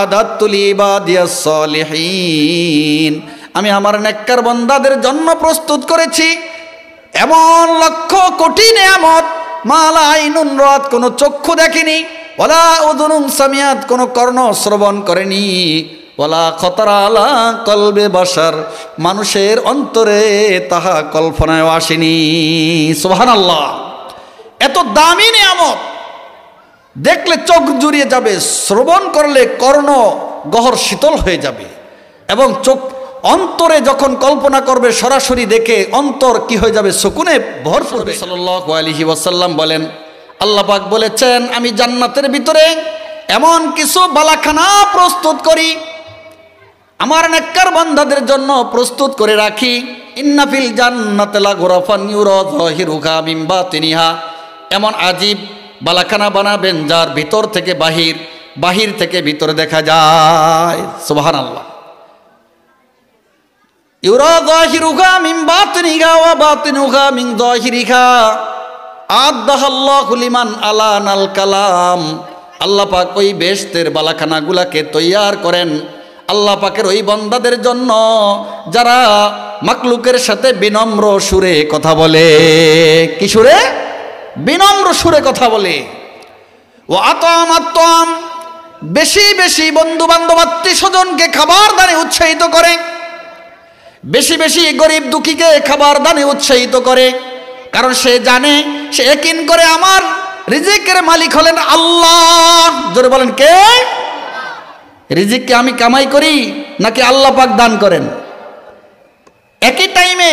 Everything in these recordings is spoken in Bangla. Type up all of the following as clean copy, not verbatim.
আদাতু লিবাদিয়াস সালিহিন, আমি আমার নেককার বান্দাদের জন্য প্রস্তুত করেছি এমন লক্ষ কোটি নেয়ামত, মা লা আইনুন রাত, কোনো চক্ষু দেখেনি, ওয়ালা উযুনুন সামিআত, কোনো কর্ণ শ্রবণ করেনি, ওয়ালা খতরা আলা কলবে বাশার, মানুষের অন্তরে তাহা কল্পনায় আসেনি। সুবহানাল্লাহ। এত দামি নিয়ামত, দেখলে চোখ জুড়িয়ে যাবে, শ্রবণ করলে কর্ণ গহর শীতল হয়ে যাবে, এবং চোখ অন্তরে যখন কল্পনা করবে সরাসরি দেখে অন্তর কি হয়ে যাবে, সুকুনে ভরপুর। সাল্লাল্লাহু আলাইহি ওয়াসাল্লাম বলেন, আল্লাহ পাক বলেছেন, আমি জান্নাতের ভিতরে এমন কিছু বালাখানা প্রস্তুত করি, আমার নেককার বান্দাদের জন্য প্রস্তুত করে রাখি। ইন্না ফিল জান্নাতি লাগুরাফান ইউরা যাহিরুহা মিন বাতিনিহা, এমন আজীব বালাখানা বানাবেন যার ভিতর থেকে বাহির, বাহির থেকে ভিতরে দেখা যায়। সুবহানাল্লাহ। ইউরা যাহিরুহা মিন বাতিনিহা ওয়া বাতিনুহা মিন যাহিরিহা আদাহাল্লাহু লিমান আলানাল কালাম, আল্লাহ পাক ওই বেহেশতের বালাখানাগুলাকে তৈয়ার করেন আল্লাহ পাকের ওই বান্দাদের জন্য যারা মাকলুকের সাথে বিনম্র সুরে কথা বলে। কি সুরে? বিনম্র সুরে কথা বলে। ও আতাম, বেশি বেশি বন্ধু বান্ধব আত্মীয় স্বজনকে খাবার দানে উৎসাহিত করে, বেশি বেশি গরিব দুঃখীকে খাবার দানে উৎসাহিত করে, কারণ সে জানে, সে ইয়াকিন করে আমার রিজিকের মালিক হলেন আল্লাহ। জোরে বলেন, কে? রিজিক কি আমি কামাই করি নাকি আল্লাহ পাক দান করেন? একই টাইমে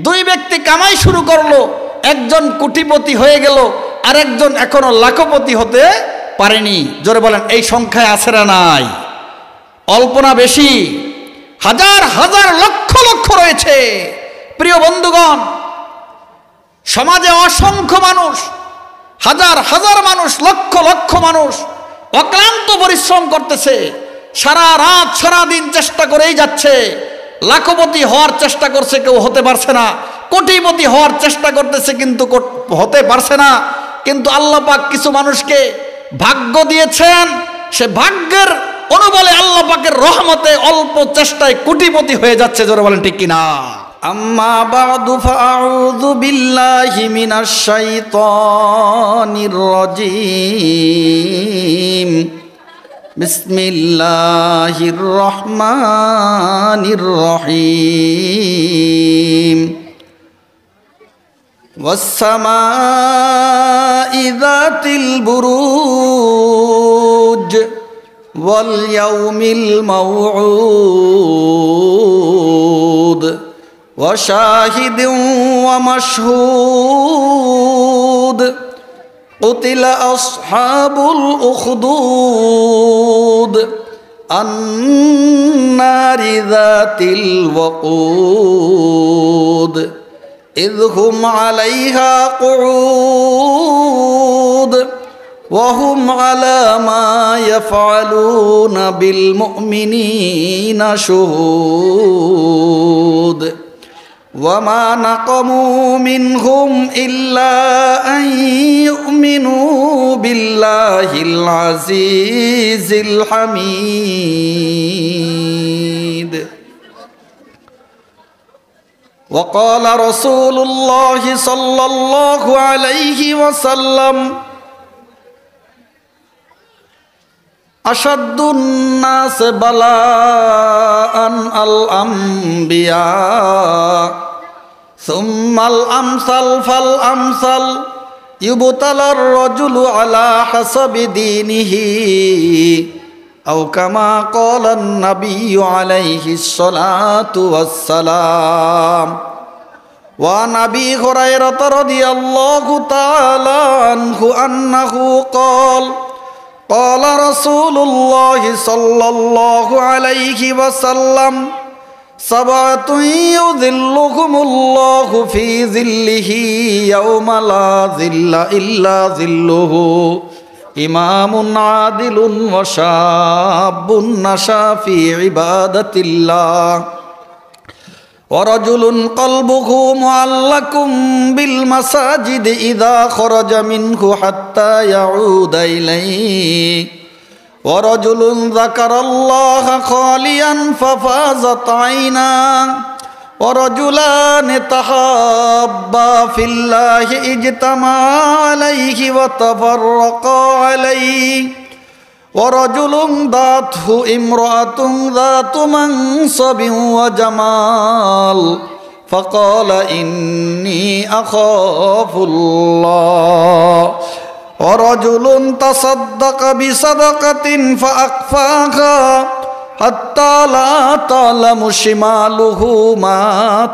দুই ব্যক্তি কামাই শুরু করলো, একজন কোটিপতি হয়ে গেল, আর একজন এখনো লাখপতি হতে পারেনি। জোরে বলেন, এই সংখ্যায় আছে না নাই? অল্প না বেশি? হাজার হাজার লক্ষ লক্ষ রয়েছে। প্রিয় বন্ধুগণ, সমাজে অসংখ্য মানুষ, হাজার হাজার মানুষ, লক্ষ লক্ষ মানুষ অক্লান্ত পরিশ্রম করতেছে, সারা রাত সারা দিন চেষ্টা করেই যাচ্ছে, লাখপতি হওয়ার চেষ্টা করছে, কেউ হতে পারছে না, কোটিপতি হওয়ার চেষ্টা করতেছে কিন্তু হতে পারছে না। কিন্তু আল্লাহ পাক কিছু মানুষকে ভাগ্য দিয়েছেন, সে ভাগ্যের অনুবলে আল্লাহ পাকের রহমতে অল্প চেষ্টায় কোটিপতি হয়ে যাচ্ছে। জোরে বলেন ঠিক কিনা? আম্মা বা'দু ফাআউযু বিল্লাহি মিনাশ শাইতানির রাজীম। বিসমিল্লাহির রহমানির রহিম। ওয়াস-সামাই যাতিল বুরুজ ওয়াল ইয়াউমিল মাউউদ ওয়া শাহিদিন ওয়া মাশহুদ কুতিলা আসহাবুল উখদুদ আন-নারি যাতিল ওয়াকুদ ইয হুম আলাইহা কুউদ ওয়া হুম আলা মা ইয়াফআলুনা বিল মুমিনিনা শুহুদ ওয়া মা নাকামু মিনহুম ইল্লা আন ইউমিনু বিল্লাহিল আজিজিল হামিদ। وقال رسول الله صلى الله عليه وسلم أشد الناس بلاء الأنبياء ثم الأمثل فالأمثل يبتلى الرجل على حسب دينه أو كما قال النبي عليه الصلاة والسلام. وعن أبي هريرة رضي الله تعالى عنه أنه قال قال رسول الله صلى الله عليه وسلم سبعة يظلهم الله في ظله يوم لا ظل إلا ظله إمام عادل وشاب نشأ في عبادة الله ورجل قلبه معلق بالمساجد إذا خرج منه حتى يعود إليه ورجل ذكر الله خاليا ففازت عيناه ورجلان تحابا في الله اجتمعا عليه وتفرقا عليه ورجل دعته امرأة ذات منصب وجمال فقال إني أخاف الله ورجل تصدق بصدقة فأخفاها حتى لا تعلم شماله ما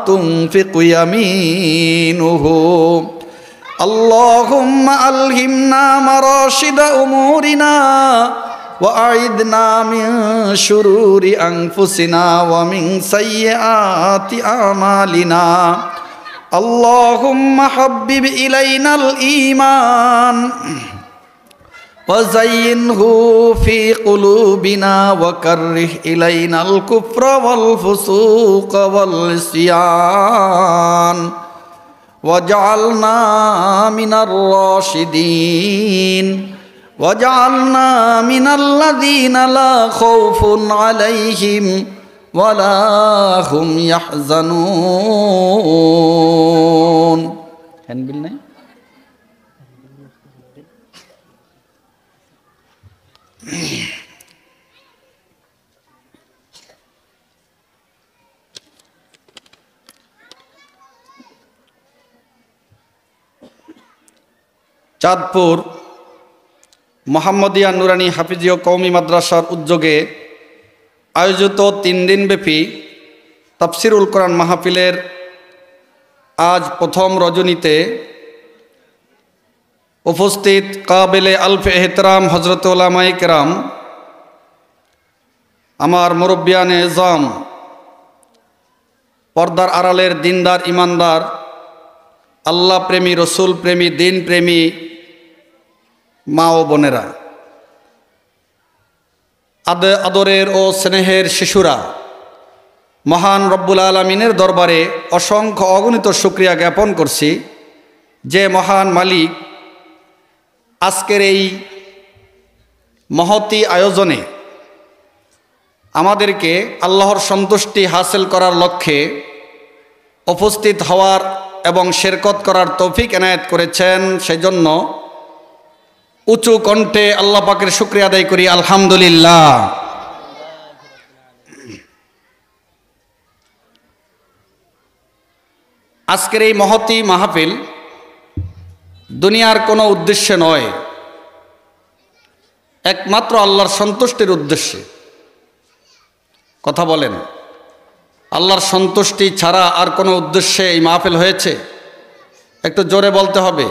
تنفق يمينه اللهم ألهمنا مراشد أمورنا وأعذنا من شرور أنفسنا ومن سيئات أعمالنا اللهم حبب إلينا الإيمان وزينه في قلوبنا وكره إلينا الكفر والفسوق والعصيان واجعلنا من الراشدين واجعلنا من الذين لا خوف عليهم ولا هم يحزنون চাঁদপুর মোহাম্মদিয়া নুরানী হাফিজিয়া কওমি মাদ্রাসার উদ্যোগে আয়োজিত 3 দিনব্যাপী তাফসিরুল কোরআন মাহফিলের আজ প্রথম রজনীতে উপস্থিত কাবিলে আলফ এহতরাম হজরত উলামায়ে কেরাম, আমার মুরব্বিয়ানে এজাম, পর্দার আড়ালের দিনদার ইমানদার, আল্লাহ প্রেমী, রসুল প্রেমী, দিন প্রেমী মা ও বোনেরা, আদরের ও স্নেহের শিশুরা, মহান রব্বুল আলামিনের দরবারে অসংখ্য অগণিত শুকরিয়া জ্ঞাপন করছি যে মহান মালিক আজকের এই মহতি আয়োজনে আমাদেরকে আল্লাহর সন্তুষ্টি হাসিল করার লক্ষ্যে উপস্থিত হওয়ার এবং শিরকত করার তৌফিক এনায়েত করেছেন। সেজন্য উঁচু কণ্ঠে আল্লাহ পাকের শুকরিয়া আদায় করি, আলহামদুলিল্লাহ। আজকের এই মহতি মাহফিল দুনিয়ার কোনো উদ্দেশ্যে নয়, একমাত্র আল্লাহর সন্তুষ্টির উদ্দেশ্যে। কথা বলেন, আল্লাহর সন্তুষ্টি ছাড়া আর কোনো উদ্দেশ্যে এই মাহফিল হয়েছে? একটু জোরে বলতে হবে।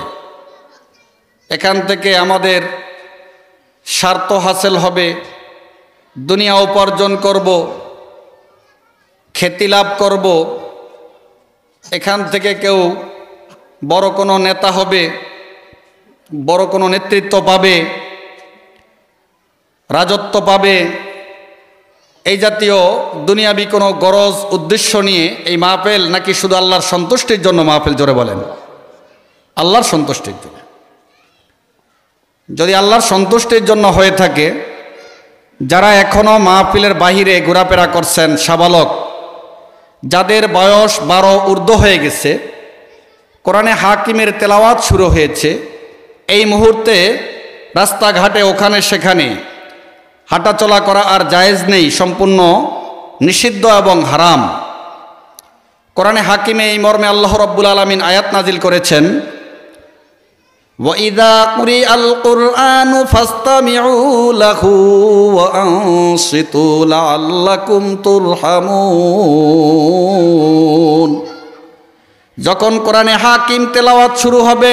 এখান থেকে আমাদের স্বার্থ হাসিল হবে, দুনিয়া উপার্জন করব, খ্যাতি লাভ করব, এখান থেকে কেউ বড় কোনো নেতা হবে, বড় কোনো নেতৃত্ব পাবে, রাজত্ব পাবে, এই জাতীয় দুনিয়াবি কোনো গরজ উদ্দেশ্য নিয়ে এই মাহফিল নাকি শুধু আল্লাহর সন্তুষ্টির জন্য মাহফিল? জোরে বলেন, আল্লাহর সন্তুষ্টির জন্য। যদি আল্লাহর সন্তুষ্টির জন্য হয়ে থাকে, যারা এখনও মাহফিলের বাহিরে ঘোরাফেরা করছেন, সাবালক, যাদের বয়স 12 ঊর্ধ্ব হয়ে গেছে, কোরআনে হাকিমের তেলাওয়াত শুরু হয়েছে, এই মুহূর্তে রাস্তাঘাটে ওখানে সেখানে হাঁটাচলা করা আর জায়েজ নেই, সম্পূর্ণ নিষিদ্ধ এবং হারাম। কোরআনে হাকিমে এই মর্মে আল্লাহ রাব্বুল আলামিন আয়াত নাজিল করেছেন, وَإِذَا قُرِئَ الْقُرْآنُ فَاسْتَمِعُوا لَهُ وَأَنصِتُوا لَعَلَّكُمْ تُرْحَمُونَ। যখন কোরআনে হাকিম তেলাওয়াত শুরু হবে,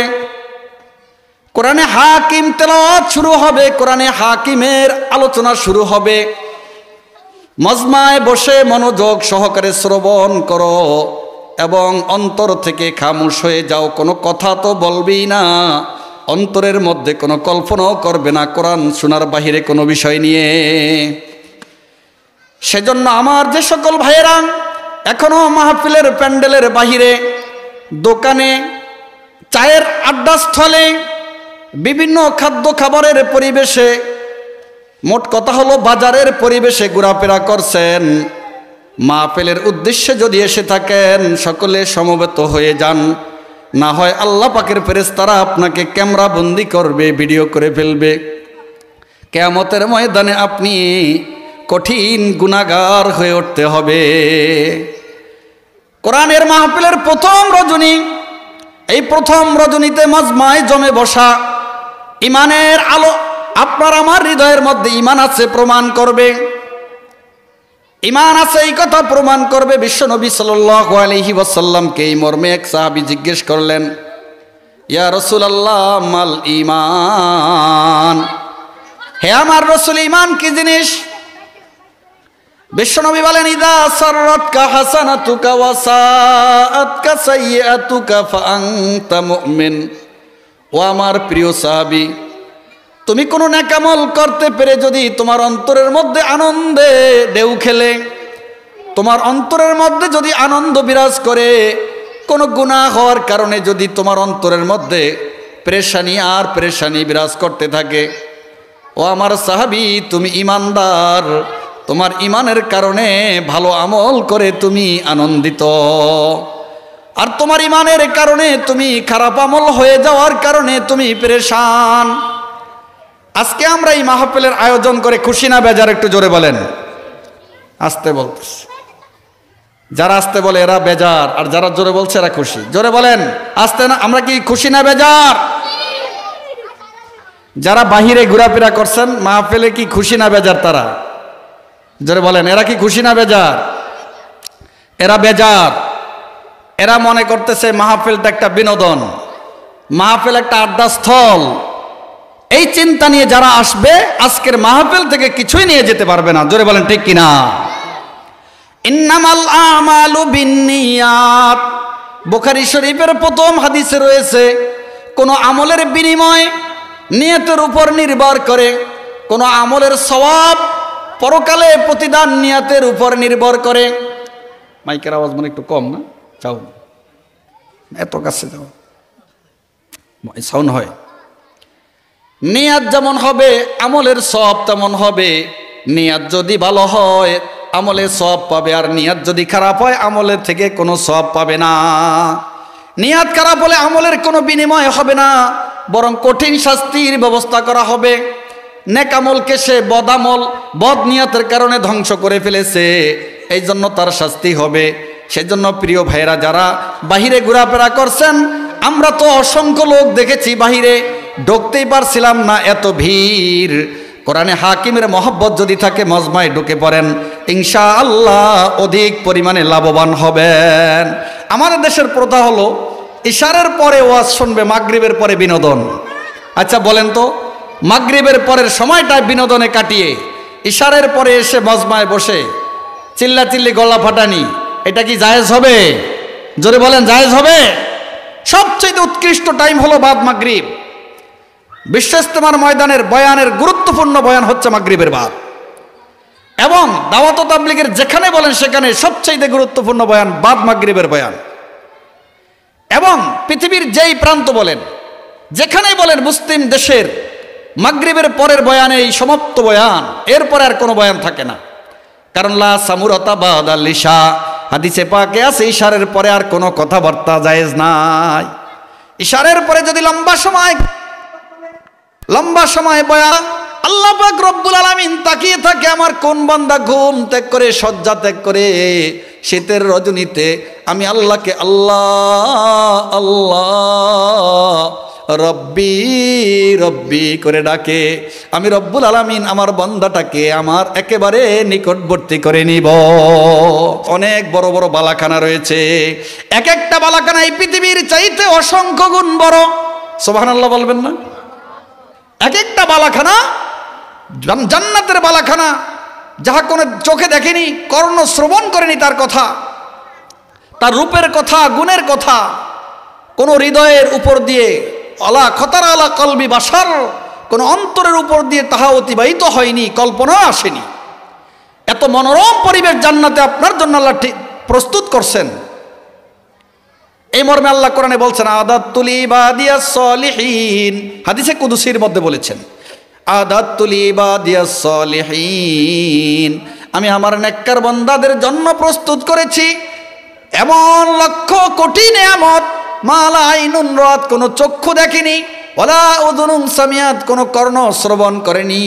কোরআনে হাকিম তেলাওয়াত শুরু হবে, কোরআনে হাকিমের আলোচনা শুরু হবে, মজমায় বসে মনোযোগ সহকারে শ্রবণ করো এবং অন্তর থেকে খামোশ হয়ে যাও। কোনো কথা তো বলবেই না, অন্তরের মধ্যে কোনো কল্পনাও করবে না কোরআন শোনার বাহিরে কোনো বিষয় নিয়ে। সেজন্য আমার যে সকল ভাইয়েরা এখনো মাহফিলের প্যান্ডেলের বাহিরে, দোকানে, চায়ের আড্ডাস্থলে, বিভিন্ন খাদ্য খাবারের পরিবেশে মোট কথা হলো বাজারের পরিবেশে ঘোরাফেরা করছেন, মাহফিলের উদ্দেশ্যে যদি এসে থাকেন সকলে সমবেত হয়ে যান, না হয় আল্লাহ পাকের ফেরেশতারা আপনাকে ক্যামেরা বন্দি করবে, ভিডিও করে ফেলবে। কিয়ামতের ময়দানে আপনি কঠিন গুনাহগার হয়ে উঠতে হবে। কোরআনের মাহফিলের প্রথম রজনী, এই প্রথম রজনীতে মাজমায় জমে বসা, ইমানের আলো আপনার আমার হৃদয়ের মধ্যে ইমান আছে প্রমাণ করবে, ইমান আছে এই কথা প্রমাণ করবে। বিশ্বনবী সাল্লাল্লাহু আলাইহি ওয়াসাল্লামকে এই মর্মে এক সাহাবী জিজ্ঞেস করলেন, ইয়া রাসূলুল্লাহ মাল ঈমান, হে আমার রাসূল ঈমান কি জিনিস? বিশ্বনবী বলেন, ইদা সাররাতকা হাসানাতুকা ওয়া সাআতকা সাইয়্যাতুকা ফাআনতা মুমিন। ও আমার প্রিয় সাহাবী, তুমি কোনো নেকামল করতে পেরে যদি তোমার অন্তরের মধ্যে আনন্দে ঢেউ খেলে, তোমার অন্তরের মধ্যে যদি আনন্দ বিরাজ করে, কোনো গুনাহ হওয়ার কারণে যদি তোমার অন্তরের মধ্যে পেরেশানি বিরাজ করতে থাকে, ও আমার সাহাবী তুমি ঈমানদার, তোমার ঈমানের কারণে ভালো আমল করে তুমি আনন্দিত, আর তোমার ঈমানের কারণে তুমি খারাপ আমল হয়ে যাওয়ার কারণে তুমি পেরেশান। আজকে আমরা এই মাহফিলের আয়োজন করে খুশি না বেজার? একটু জোরে বলেন। আসতে বলতেছি, যারা আসতে বলে এরা বেজার, আর যারা জোরে বলছে এরা খুশি। জোরে বলেন, আসতে না, আমরা কি খুশি না বেজার? যারা বাহিরে ঘোরাফেরা করছেন মাহফিলে কি খুশি না বেজার? তারা জোরে বলেন, এরা কি খুশি না বেজার? এরা বেজার। এরা মনে করতেছে মাহফিলটা একটা বিনোদন, মাহফিল একটা আড্ডা স্থল। এই চিন্তা নিয়ে যারা আসবে আজকের মাহফিল থেকে কিছুই নিয়ে যেতে পারবে না। জোরে বলেন ঠিক কিনা? ইন্নামাল আমালু বিন্নিয়াত, বুখারী শরীফের প্রথম হাদিসে রয়েছে, কোন আমলের বিনিময় নিয়তের উপর নির্ভর করে, কোন আমলের সওয়াব পরকালে প্রতিদান নিয়তের উপর নির্ভর করে। মাইকের আওয়াজ মনে একটু কম না? চাও এত কাছে যাও, সাউন্ড হয়। নিয়াত যেমন হবে আমলের সওয়াব তেমন হবে। নিয়াত যদি ভালো হয় আমলের সওয়াব পাবে, আর নিয়াত যদি খারাপ হয় আমলের থেকে কোনো সওয়াব পাবে না। নিয়াত খারাপ হলে আমলের কোনো বিনিময় হবে না, বরং কঠিন শাস্তির ব্যবস্থা করা হবে। নেক আমলকে সে বদ নিয়তের কারণে ধ্বংস করে ফেলেছে, এই জন্য তার শাস্তি হবে। সেজন্য প্রিয় ভাইরা যারা বাহিরে ঘোরাফেরা করছেন, আমরা তো অসংখ্য লোক দেখেছি বাহিরে, ঢুকতেই পারছিলাম না, এত ভিড়। কোরআনে হাকিমের মহব্বত যদি থাকে মজমায় ঢুকে পড়েন, ইনশাআল্লাহ অধিক পরিমাণে লাভবান হবেন। আমাদের দেশের প্রথা হলো ইশারের পরে ওয়াজ শুনবে, মাগরিবের পরে বিনোদন। আচ্ছা বলেন তো, মাগরিবের পরের সময়টা বিনোদনে কাটিয়ে ইশারের পরে এসে মজমায় বসে চিল্লাচিল্লি গলা ফাটানি, এটা কি জায়েজ হবে? জোরে বলেন, জায়েজ হবে? সবচেয়ে উৎকৃষ্ট টাইম হলো বাদ মাগরিব। বিশ্ব ইজতেমার ময়দানের বয়ানের গুরুত্বপূর্ণ বয়ান হচ্ছে মাগরিবের বাদ, এবং দাওয়াত ও তাবলীগের যেখানে বলেন সেখানে সবচেয়ে গুরুত্বপূর্ণ বয়ান বাদ মাগরিবের বয়ান। এবং পৃথিবীর যেই প্রান্ত বলেন, যেখানেই বলেন, মুসলিম দেশের মাগরিবের পরের বয়ানে এই সমাপ্ত বয়ান, এরপরে আর কোনো বয়ান থাকে না। কারণ লা সামুরাতা বাদাল ইশা, হাদিসে পাকে আছে ইশারের পরে আর কোনো কথাবার্তা জায়েজ নাই। ইশারের পরে যদি লম্বা সময় বয়ান, আল্লাহ পাক রব্বুল আলামিন তাকিয়ে থাকে, আমার কোন বান্দা ঘুম ত্যাগ করে শয্যা ত্যাগ করে শীতের রজনীতে আমি আল্লাহকে আল্লাহ আল্লাহ রব্বি রব্বি করে ডাকে, আমি রব্বুল আলামিন আমার বান্দাটাকে আমার একেবারে নিকটবর্তী করে নিব। অনেক বড় বড় বালাখানা রয়েছে, এক একটা বালাখানা এই পৃথিবীর চাইতে অসংখ্য গুণ বড়। সুবহানাল্লাহ বলবেন না? এক একটা বালাখানা জান্নাতের বালাখানা, যাহা কোনো চোখে দেখেনি, কর্ণ শ্রবণ করেনি তার কথা, তার রূপের কথা, গুণের কথা কোনো হৃদয়ের উপর দিয়ে আলা খতার আলা কলবি বাসার, কোনো অন্তরের উপর দিয়ে তাহা অতিবাহিত হয়নি, কল্পনা আসেনি। এত মনোরম পরিবেশ জান্নাতে আপনার জন্য আল্লাহ প্রস্তুত করছেন। এই মর্মে আল্লাহ কোরআনে বলছেন, আদাতুল ইবাদিয়াস সলিহিন, হাদিসে কুদসির মধ্যে বলেছেন, আদাতু লিইবাদিয়াস সালিহিন, আমি আমার নেককার বান্দাদের জন্য প্রস্তুত করেছি এমন লক্ষ কোটি নেয়ামত, মা লা আইনুন রাত, কোনো চক্ষু দেখেনি, ওয়ালা উযুনুন সামিআত, কোনো কর্ণ শ্রবণ করেনি,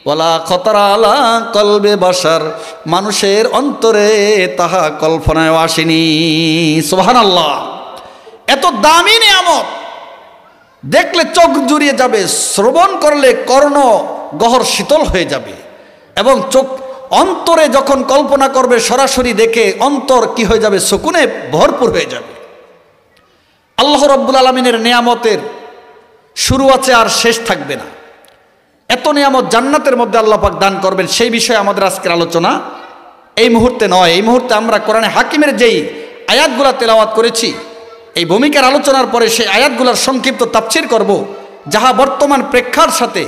ওয়ালা খতরা আলা কলবে বাশার, মানুষের অন্তরে তাহা কল্পনায় আসেনি। সুবহানাল্লাহ। এত দামি নিয়ামত, দেখলে চোখ জুড়িয়ে যাবে, শ্রবণ করলে কর্ণ গহর শীতল হয়ে যাবে, এবং চোখ অন্তরে যখন কল্পনা করবে সরাসরি দেখে অন্তর কি হয়ে যাবে, সুকুনে ভরপুর হয়ে যাবে। আল্লাহ রাব্বুল আলামিনের নিয়ামতের শুরু আছে আর শেষ থাকবে না। এত নিয়ামত জান্নাতের মধ্যে আল্লাহ পাক দান করবেন, সেই বিষয়ে আমাদের আজকের আলোচনা এই মুহূর্তে নয়। এই মুহূর্তে আমরা কোরআনে হাকিমের যেই আয়াতগুলা তেলাওয়াত করেছি, এই ভূমিকার আলোচনার পরে সেই আয়াতগুলোর সংক্ষিপ্ত তাফসীর করব, যাহা বর্তমান প্রেক্ষার সাথে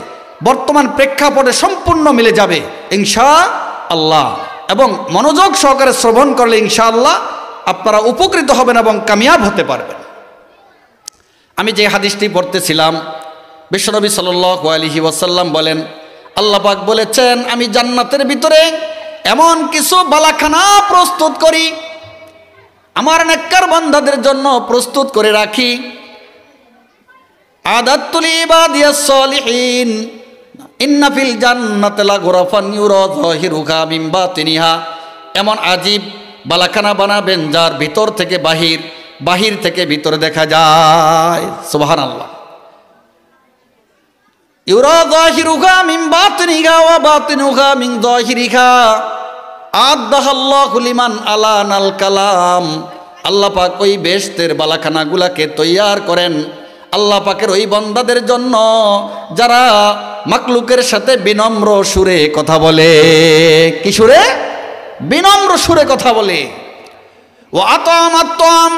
বর্তমান প্রেক্ষাপটে সম্পূর্ণ মিলে যাবে ইনশাআল্লাহ, এবং মনোযোগ সহকারে শ্রবণ করলে ইনশাআল্লাহ আপনারা উপকৃত হবেন এবং কামিয়াব হতে পারবেন। আমি যে হাদিসটি পড়তেছিলাম, বিশ্বনবী সাল্লাল্লাহু আলাইহি ওয়াসাল্লাম বলেন, আল্লাহ পাক বলেছেন, আমি জান্নাতের ভিতরে এমন কিছু বালাখানা প্রস্তুত করি, আমার নেককার বান্দাদের জন্য প্রস্তুত করে রাখি। আদাতু লিইবাদিয়াস সালিহিন, ইন্না ফিল জান্নাতি লাগুরাফান ইউরা যাহিরুহা মিন বাতিনিহা, এমন আজীব বালাখানা বানাবেন যার ভিতর থেকে বাহির, বাহির থেকে ভিতরে দেখা যায়। সুবহানাল্লাহ। ইউরা যাহিরুহা মিন বাতিনিহা ওয়া বাতিনুহা মিন যাহিরিহা, আদাহাল্লাহু লিমান আলানাল কালাম, আল্লাহ পাক ওই বেহেশতের বালাখানাগুলাকে তৈয়ার করেন আল্লাহ পাকের ওই বান্দাদের জন্য যারা মাকলুকের সাথে বিনম্র সুরে কথা বলে। কি সুরে? বিনম্র সুরে কথা বলে। ও আতাম,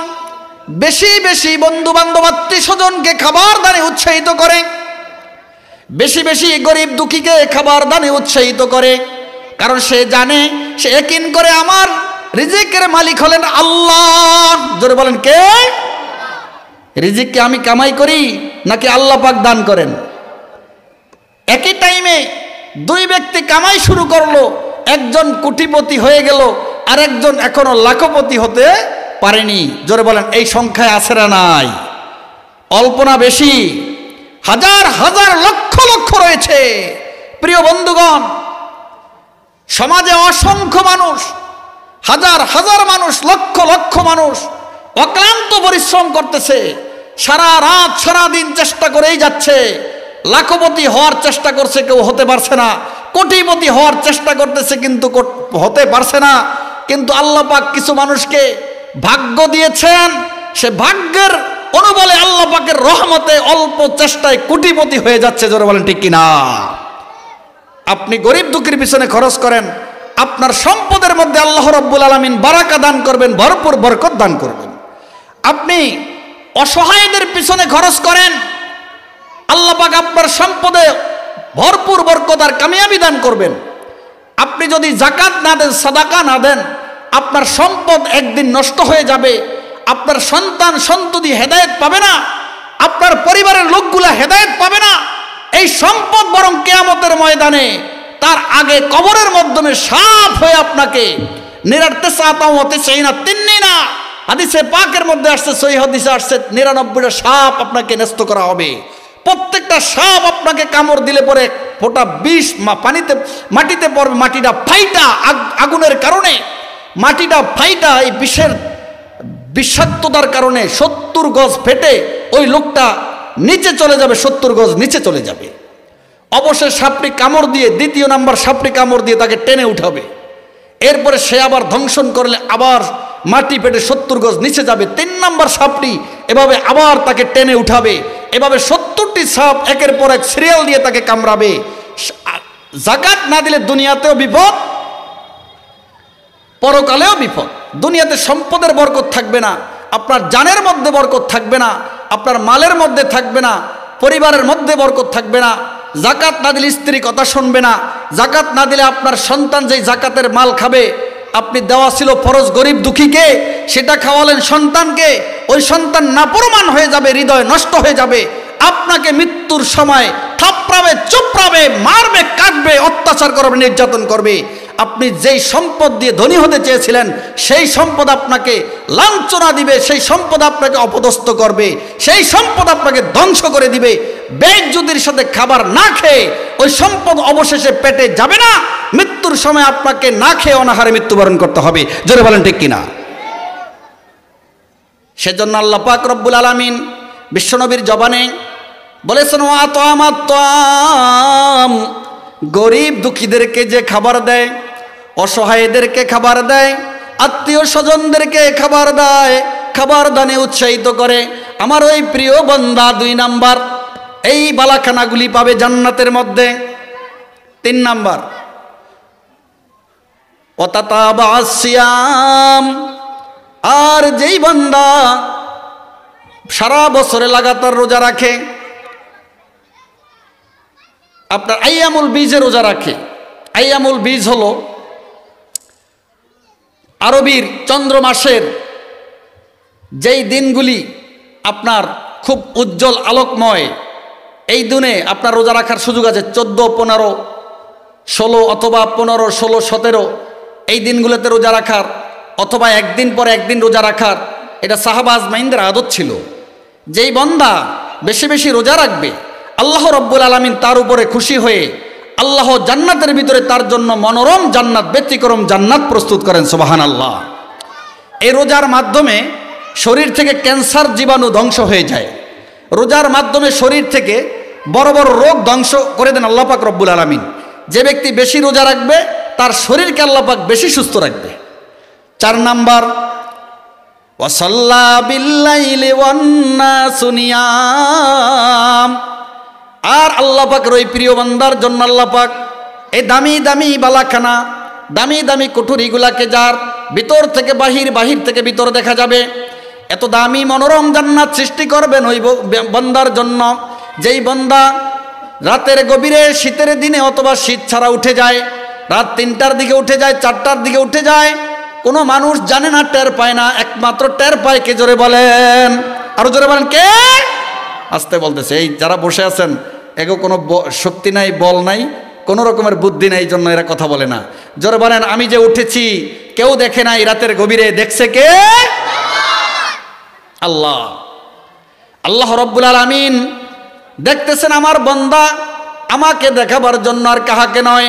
বেশি বেশি বন্ধু বান্ধব আত্মীয় স্বজনকে খাবার দানে উৎসাহিত করে, বেশি বেশি গরিব দুঃখীকে খাবার দানে উৎসাহিত করে, কারণ সে জানে, সে ইয়াকিন করে আমার রিজিকের মালিক হলেন আল্লাহ। জোরে বলেন কে? রিজিককে আমি কামাই করি নাকি আল্লাহ পাক দান করেন? একই টাইমে দুই ব্যক্তি কামাই শুরু করলো, একজন কোটিপতি হয়ে গেল আর একজন এখনো লাখপতি হতে পারেনি। জোরে বলেন এই সংখ্যায় আছে না নাই? অল্প না বেশি? হাজার হাজার লক্ষ লক্ষ রয়েছে। প্রিয় বন্ধুগণ, সমাজে অসংখ্য মানুষ, হাজার হাজার মানুষ, লক্ষ লক্ষ মানুষ অক্লান্ত পরিশ্রম করতেছে, সারা রাত সারা দিন চেষ্টা করেই যাচ্ছে। লাখপতি হওয়ার চেষ্টা করছে, কেউ হতে পারছে না। কোটিপতি হওয়ার চেষ্টা করতেছে, কিন্তু হতে পারছে না। কিন্তু আল্লাহ পাক কিছু মানুষকে ভাগ্য দিয়েছেন, সে ভাগ্যের অনুবলে আল্লাহ পাকের রহমতে অল্প চেষ্টায় কোটিপতি হয়ে যাচ্ছে। জোরে বলেন ঠিক কিনা? আপনি গরিব দুঃখীর পিছনে খরচ করেন, আপনার সম্পদের মধ্যে আল্লাহ রাব্বুল আলামিন বারাকা দান করবেন, ভরপুর বরকত দান করবেন। আপনি অসহায়দের পিছনে খরচ করেন, আল্লাহ পাক আপনার সম্পদে ভরপুর বরকত আর কামিয়াবি দান করবেন। আপনি যদি যাকাত না দেন, সাদাকা না দেন, আপনার সম্পদ একদিন নষ্ট হয়ে যাবে, আপনার সন্তান সন্ততি হেদায়েত পাবে না, আপনার পরিবারের লোকগুলা হেদায়েত পাবে না। এই সম্পদ বরং কিয়ামতের ময়দানে তার আগে কবরের মাধ্যমে সাফ হয়ে আপনাকে হাদিসে পাকের মধ্যে আসছে, সহিহ হাদিসে আসছে, 99টা সাপ আপনাকে ন্যস্ত করা হবে। প্রত্যেকটা সাপ আপনাকে কামড় দিলে পরে ফোঁটা বিষ পানিতে মাটিতে পড়বে, মাটিটা ফাইটা আগুনের কারণে, মাটিটা ফাইটা এই বিষের বিষাক্ততার কারণে 70 গজ ফেটে ওই লোকটা নিচে চলে যাবে, 70 গজ নিচে চলে যাবে। অবশেষে সাপটি কামড় দিয়ে, দ্বিতীয় নাম্বার সাপটি কামড় দিয়ে তাকে টেনে উঠাবে। এরপরে সে আবার ধ্বংসন করলে আবার মাটি পেটে 70 গজ নিচে যাবে। 3 নাম্বার সাপটি এভাবে আবার তাকে টেনে উঠাবে। এভাবে 70টি সাপ একের পর এক সিরিয়াল দিয়ে তাকে কামড়াবে। যাকাত না দিলে দুনিয়াতেও বিপদ, পরকালেও বিপদ। দুনিয়াতে সম্পদের বরকত থাকবে না, আপনার জানের মধ্যে বরকত থাকবে না, আপনার মালের মধ্যে থাকবে না, পরিবারের মধ্যে বরকত থাকবে না। যাকাত না দিলে স্ত্রী কথা শুনবে না, যাকাত না দিলে আপনার সন্তান যেই যাকাতের মাল খাবে, আপনি দেওয়া ছিল ফরজ গরিব দুঃখীকে, সেটা খাওয়ালেন সন্তানকে, ওই সন্তান নাফরমান হয়ে যাবে, হৃদয় নষ্ট হয়ে যাবে। আপনাকে মৃত্যুর সময় থাপ্পড় চোপড়াবে, মারবে, কাটবে, অত্যাচার করবে, নির্যাতন করবে। আপনি যেই সম্পদ দিয়ে ধনী হতে চেয়েছিলেন সেই সম্পদ আপনাকে লাঞ্ছনা দিবে, সেই সম্পদ আপনাকে অপদস্থ করবে, সেই সম্পদ আপনাকে ধ্বংস করে দিবে। বেইজ্জতির সাথে খাবার না খেয়ে ওই সম্পদ অবশেষে পেটে যাবে না, মৃত্যুর সময় আপনাকে না খেয়ে অনাহারে মৃত্যুবরণ করতে হবে। জোরে বলেন ঠিক কিনা? সেজন্য আল্লাহ পাক রব্বুল আলামিন বিশ্বনবীর জবানে বলেছেন, ওয়া তাআমাত তাআম, গরিব দুঃখীদেরকে যে খাবার দেয়, অসহায়দেরকে খাবার দেয়, আত্মীয় স্বজনদেরকে খাবার দেয়, খাবার দানে উৎসাহিত করে, আমার ওই প্রিয় বান্দা 2 নাম্বার এই বালাখানাগুলি পাবে জান্নাতের মধ্যে। 3 নাম্বার ওয়াতাতাবা'আস সিয়াম, আর যেই বান্দা সারা বছরে লাগাতার রোজা রাখে, আপনার আইয়ামুল বীজে রোজা রাখে। আইয়ামুল বীজ হলো আরবির চন্দ্র মাসের যেই দিনগুলি আপনার খুব উজ্জ্বল আলোকময়, এই দিনে আপনার রোজা রাখার সুযোগ আছে। 14, 15, 16 অথবা 15, 16, 17 এই দিনগুলোতে রোজা রাখার, অথবা একদিন পরে একদিন রোজা রাখার, এটা সাহাবা আজমাইনদের আদত ছিল। যেই বান্দা বেশি বেশি রোজা রাখবে, আল্লাহ রব্বুল আলামিন তার উপরে খুশি হয়ে আল্লাহ জান্নাতের ভিতরে তার জন্য মনোরম জান্নাত, ব্যতিক্রম জান্নাত প্রস্তুত করেন। সুবহানাল্লাহ। এই রোজার মাধ্যমে শরীর থেকে ক্যান্সার জীবাণু ধ্বংস হয়ে যায়। রোজার মাধ্যমে শরীর থেকে বড় বড় রোগ ধ্বংস করে দেন আল্লাহ পাক রব্বুল আলামিন। যে ব্যক্তি বেশি রোজা রাখবে তার শরীরকে আল্লাহ পাক বেশি সুস্থ রাখবে। 4 নাম্বার ওয়াসাল্লা বিল্লাইলি ওয়ান্নাসু নিয়াম, আর আল্লাহ পাকের ওই প্রিয় বান্দার জন্য আল্লাহ পাক এই দামি দামি বালাখানা, দামি দামি কুঠুরিগুলাকে যার ভিতর থেকে বাহির, বাহির থেকে ভিতর দেখা যাবে, এত দামি মনোরম জান্নাত সৃষ্টি করবেন ওই বান্দার জন্য। যেই বান্দা রাতের গভীরে শীতের দিনে অথবা শীত ছাড়া উঠে যায়, রাত 3টার দিকে উঠে যায়, 4টার দিকে উঠে যায়, কোনো মানুষ জানে না, টের পায় না, একমাত্র টের পায় কে? জোরে বলেন, আরো জোরে বলেন কে? আসতে বলতেছে। এই যারা বসে আছেন এগো কোনো শক্তি নাই, বল নাই, কোনো রকমের বুদ্ধি নাই, জন্য এরা কথা বলে না। জোরে বলেন, আমি যে উঠেছি কেউ দেখে নাই, রাতের গভীরে দেখছে কে? আল্লাহ। আল্লাহ রব্বুল আলামিন দেখতেছেন আমার বান্দা আমাকে দেখাবার জন্য, আর কাহাকে নয়,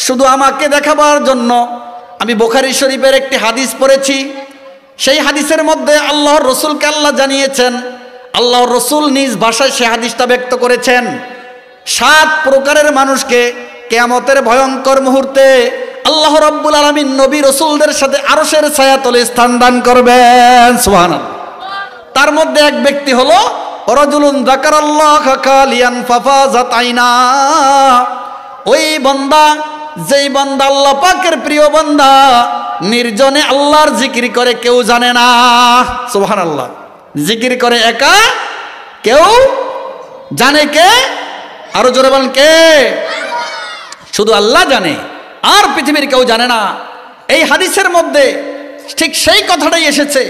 শুধু আমাকে দেখাবার জন্য। আমি বুখারী শরীফের একটি হাদিস পড়েছি, সেই হাদিসের মধ্যে আল্লাহর রসুলকে আল্লাহ জানিয়েছেন, আল্লাহর রসুল নিজ ভাষায় সে হাদিসটা ব্যক্ত করেছেন। 7 প্রকারের মানুষকে কিয়ামতের ভয়ঙ্কর মুহূর্তে আল্লাহ রাব্বুল আলামিন নবী রসুলদের সাথে আরশের ছায়াতলে স্থান দান করবেন। সুবহানাল্লাহ। তার মধ্যে এক ব্যক্তি হলো রাজুলুন যাকারাল্লাহ খালিয়ান ফাফাজাত আইনা, ওই বান্দা, যেই বান্দা আল্লাহ পাকের প্রিয় বান্দা, নির্জনে আল্লাহর জিকির করে, কেউ জানে না। সুবহানাল্লাহ। জিকির করে একা, কেউ জানে কে? আরো জোরে বলেন কে? শুধু আল্লাহ জানে, আর পৃথিবীর কেউ জানে না। এই হাদিসের মধ্যে ঠিক সেই কথাটাই এসেছে।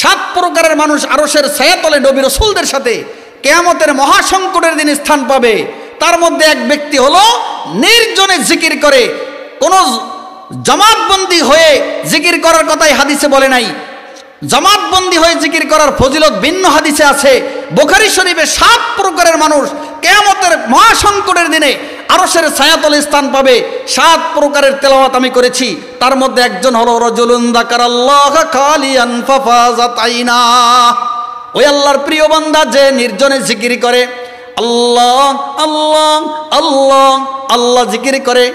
7 প্রকারের মানুষ আরশের ছায়াতলে নবী রাসূলদের সাথে কিয়ামতের মহাসংকটের দিন স্থান পাবে। তার মধ্যে এক ব্যক্তি হলো নির্জনে জিকির করে, কোন জামাতবন্দি হয়ে জিকির করার কথাই হাদিসে বলে নাই। জামাতবন্দি হয়ে জিকির করার ফজিলত ভিন্ন হাদিসে আছে। বুখারী শরীফে 7 প্রকারের মানুষ কিয়ামতের মহাসংকটের দিনে আরশের ছায়াতলে স্থান পাবে। 7 প্রকারের তেলাওয়াত আমি করেছি, তার মধ্যে একজন হলো রাজুলুন যাকারাল্লাহ খালিয়ান ফাফাজাত আইনা, ওই আল্লাহর প্রিয় বান্দা যে নির্জনে জিকির করে, আল্লাহ আল্লাহ আল্লাহ আল্লাহ জিকির করে,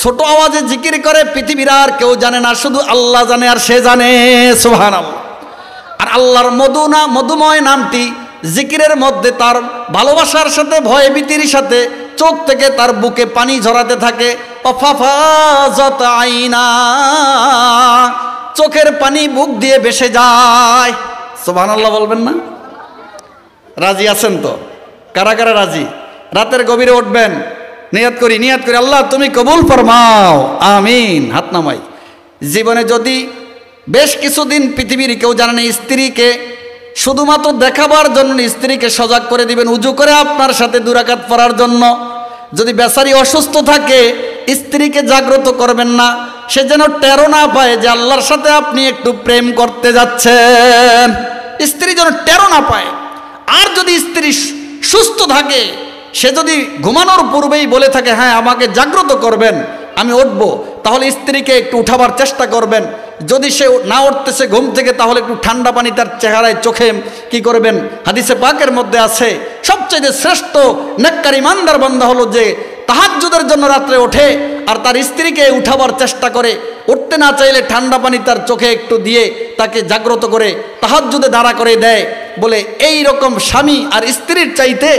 ছোট আওয়াজে জিকির করে, পৃথিবীর আর কেউ জানে না, শুধু আল্লাহ জানে আর সে জানে। সুবহানাল্লাহ। আর আল্লাহর মধুময় নামটি জিকিরের মধ্যে তার ভালোবাসার সাথে, ভয় ভীতির সাথে চোখ থেকে তার বুকে পানি ঝরাতে থাকে। ফাফাজাত আইনা, চোখের পানি বুক দিয়ে ভেসে যায়। সুবহানাল্লাহ বলবেন না? রাজি আছেন তো? কারা কারা রাজি? রাতের গভীরে উঠবেন, নিয়ত করি আল্লাহ তুমি কবুল ফরমাও, আমিন, হাত নামাই। জীবনে যদি বেশ কিছুদিন পৃথিবীর কেউ জানে না, স্ত্রীকে শুধুমাত্র দেখাবার জন্য স্ত্রীকে সজাগ করে দিবেন, উজু করে আপনার সাথে 2 রাকাত পড়ার জন্য। যদি বেচারি অসুস্থ থাকে স্ত্রীকে জাগ্রত করবেন না, সে যেন টেরো না পায় যে আল্লাহর সাথে আপনি একটু প্রেম করতে যাচ্ছেন, স্ত্রী যেন টেরো না পায়। আর যদি স্ত্রী সুস্থ থাকে, সে যদি ঘুমানোর পূর্বেই বলে থাকে হ্যাঁ আমাকে জাগ্রত করবেন, আমি উঠব, তাহলে স্ত্রীকে একটু উঠাবার চেষ্টা করবেন। যদি সে না উঠতেছে ঘুম থেকে, তাহলে একটু ঠান্ডা পানি তার চেহারায় চোখে কি করবেন। হাদিসে পাকের মধ্যে আছে সবচেয়ে শ্রেষ্ঠ নেককার ইমানদার বান্দা হলো যে তাহাজ্জুদের জন্য রাত্রে ওঠে আর তার স্ত্রীকে উঠাবার চেষ্টা করে, উঠতে না চাইলে ঠান্ডা পানি তার চোখে একটু দিয়ে তাকে জাগ্রত করে তাহাজ্জুদে দাঁড়া করে দেয়। বলে এই রকম স্বামী আর স্ত্রীর চাইতে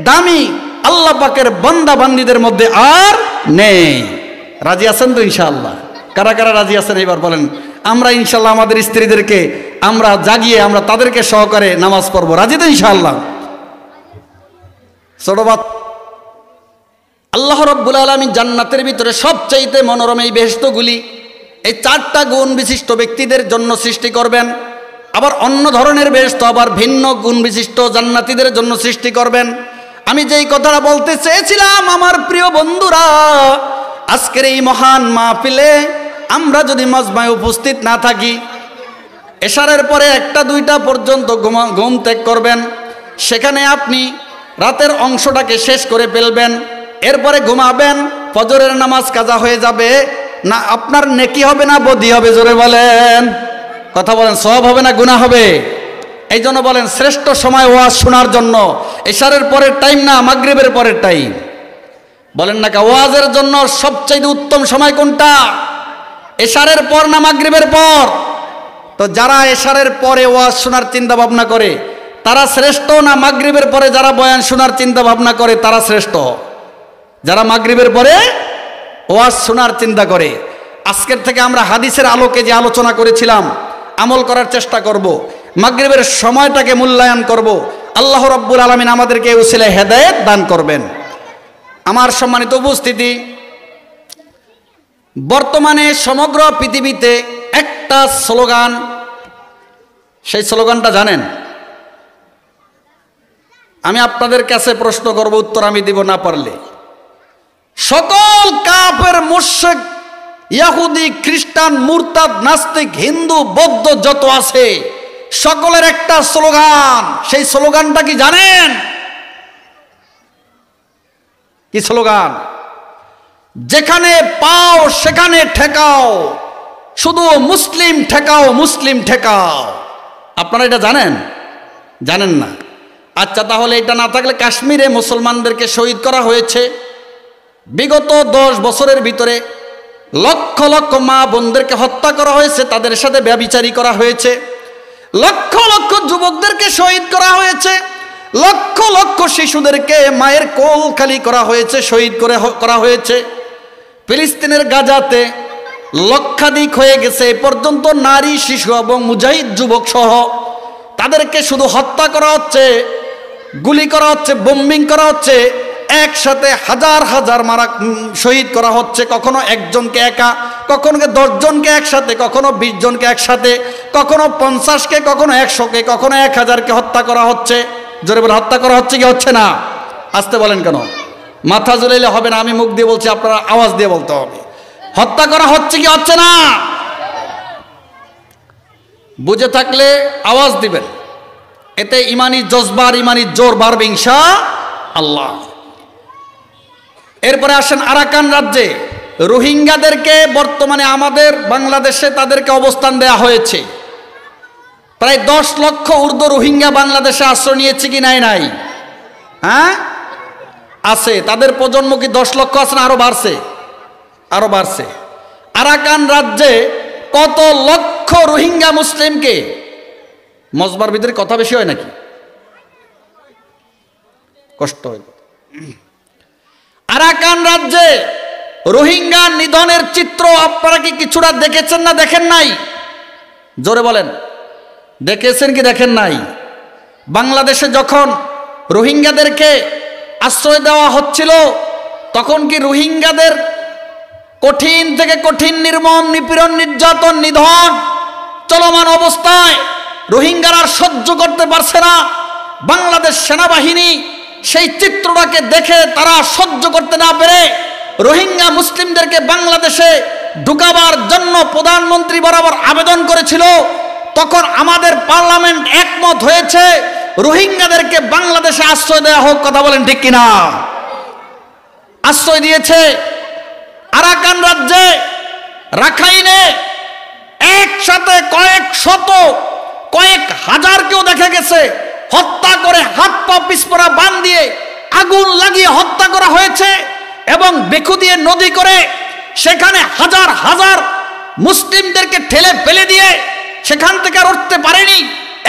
দামি আল্লাহ পাকের বান্দা বান্দীদের মধ্যে আর নেই। রাজি আছেন তো ইনশাআল্লাহ? কারা কারা রাজি আছেন এবার বলেন? আমরা ইনশাআল্লাহ আমাদের স্ত্রীদেরকে আমরা জাগিয়ে আমরা তাদেরকে সহকারে নামাজ পড়বো। রাজি তো ইনশাআল্লাহ? ছোট বাত, আল্লাহ রাব্বুল আলামিন জান্নাতের ভিতরে সবচাইতে মনোরম এই বেহেশতগুলি এই 4টা গুণ বিশিষ্ট ব্যক্তিদের জন্য সৃষ্টি করবেন। আবার অন্য ধরনের বেহেশত আবার ভিন্ন গুণ বিশিষ্ট জান্নাতীদের জন্য সৃষ্টি করবেন। আমি যেই কথাটা বলতে চেয়েছিলাম আমার প্রিয় বন্ধুরা, আজকের এই মহান মাহফিলে আমরা যদি মাজমায় উপস্থিত না থাকি, এশারের পরে 1টা 2টা পর্যন্ত ঘুম ত্যাগ করবেন, সেখানে আপনি রাতের অংশটাকে শেষ করে ফেলবেন, এরপরে ঘুমাবেন, ফজরের নামাজ কাজা হয়ে যাবে না, আপনার নেকি হবে না বদি হবে? জোরে বলেন, কথা বলেন, সওয়াব হবে না গুনাহ হবে? এই জন্য বলেন শ্রেষ্ঠ সময় ওয়াজ শোনার জন্য এশারের পরের টাইম না মাগরিবের পরের টাইম? বলেন না ওয়াজের জন্য সবচেয়ে উত্তম সময় কোনটা? এশারের পর না মাগরিবের পর? তো যারা এশারের পরে ওয়াজ শোনার চিন্তা ভাবনা করে তারা শ্রেষ্ঠ, না মাগরিবের পরে যারা বয়ান শোনার চিন্তা ভাবনা করে তারা শ্রেষ্ঠ? যারা মাগরিবের পরে ওয়াজ শোনার চিন্তা করে। আজকের থেকে আমরা হাদিসের আলোকে যে আলোচনা করেছিলাম আমল করার চেষ্টা করব, মাগরিবের সময়টাকে মূল্যায়ন করব। আল্লাহ রাব্বুল আলামিন আমাদেরকে এই উসিলায় হেদায়েত দান করবেন। আমার সম্মানিত উপস্থিতি, বর্তমানে সমগ্র পৃথিবীতে একটা স্লোগান, সেই স্লোগানটা জানেন? আমি আপনাদের কাছে প্রশ্ন করব, উত্তর আমি দিব না পারলে। সকল কাফের মুশরিক ইহুদি খ্রিস্টান মুরতাদ নাস্তিক হিন্দু বৌদ্ধ যত আছে সকলের একটা স্লোগান, সেই স্লোগানটা কি জানেন? কি স্লোগান? যেখানে পাও সেখানে ঠেকাও, শুধু মুসলিম ঠেকাও, মুসলিম ঠেকাও। আপনারা এটা জানেন? জানেন না? আচ্ছা, তাহলে এটা না থাকলে কাশ্মীরে মুসলমানদেরকে শহীদ করা হয়েছে। বিগত 10 বছরের ভিতরে লক্ষ লক্ষ মা বোনদেরকে হত্যা করা হয়েছে, তাদের সাথে ব্যভিচারী করা হয়েছে। লক্ষ লক্ষ যুবকদেরকে শহীদ করা হয়েছে, লক্ষ লক্ষ শিশুদেরকে মায়ের কোল খালি করা হয়েছে, শহীদ করা হয়েছে। ফিলিস্তিনের গাজাতে লক্ষাধিক হয়ে গেছে এ পর্যন্ত নারী শিশু এবং মুজাহিদ যুবক সহ তাদেরকে শুধু হত্যা করা হচ্ছে, গুলি করা হচ্ছে, বোম্বিং করা হচ্ছে, একসাথে হাজার হাজার শহীদ করা হচ্ছে। কখনো একজনকে একা, কখনো 10 জনকে একসাথে, কখনো 20 জনকে একসাথে, কখনো 50কে, কখনো 100কে, কখনো 1000কে হত্যা করা হচ্ছে। জোরে বলে হত্যা করা হচ্ছে কি হচ্ছে না? আসতে বলেন কেন? মাথা ঝুলাইলে হবে না, আমি মুখ দিয়ে বলছি, আপনারা আওয়াজ দিয়ে বলতে হবে। হত্যা করা হচ্ছে কি হচ্ছে না? বুঝে থাকলে আওয়াজ দিবেন, এতে ইমানি জজবার ইমানি জোর বাড়বে ইনশাআল্লাহ। এরপরে আসেন আরাকান রাজ্যে রোহিঙ্গাদেরকে বর্তমানে আমাদের বাংলাদেশে তাদেরকে অবস্থান দেয়া হয়েছে। প্রায় 10 লক্ষ ঊর্ধ্ব রোহিঙ্গা বাংলাদেশে আশ্রয় নিয়েছে কি নাই? নাই? হ্যাঁ আছে। তাদের প্রজন্ম কি 10 লক্ষ আছে না আরো বাড়ছে? আরো বাড়ছে। আরাকান রাজ্যে কত লক্ষ রোহিঙ্গা মুসলিমকে, মজবার ভিতরে কথা বেশি হয় নাকি? কষ্ট হয়। আরাকান রাজ্যে রোহিঙ্গা নিধনের চিত্র আপনারা কি কিছুটা দেখেছেন না দেখেন নাই? জোরে বলেন, দেখেছেন কি দেখেন নাই? বাংলাদেশে যখন রোহিঙ্গাদেরকে আশ্রয় দেওয়া হচ্ছিল তখন কি রোহিঙ্গাদের কঠিন থেকে কঠিন নির্মম নিপীড়ন নির্যাতন নিধন চলমান অবস্থায় রোহিঙ্গারা সহ্য করতে পারছে না। বাংলাদেশ সেনাবাহিনী সেই চিত্রটাকে দেখে তারা সহ্য করতে না পেরে রোহিঙ্গা মুসলিমদেরকে বাংলাদেশে ঢুকাবার জন্য প্রধানমন্ত্রী বরাবর আবেদন করেছিল। তখন আমাদের পার্লামেন্ট একমত হয়েছে রোহিঙ্গাদেরকে বাংলাদেশে আশ্রয় দেওয়া হোক। কথা বলেন ঠিক কিনা? আশ্রয় দিয়েছে। আরাকান রাজ্যে, রাখাইনে একসাথে কয়েক শত, কয়েক হাজারকেও দেখা গেছে হত্যা করে হাত পা পিছপরা বান দিয়ে আগুন লাগিয়ে হত্যা করা হয়েছে এবং বেকু দিয়ে নদী করে সেখানে হাজার হাজার মুসলিমদেরকে ঠেলে ফেলে দিয়ে সেখান থেকে আর উঠতে পারেনি।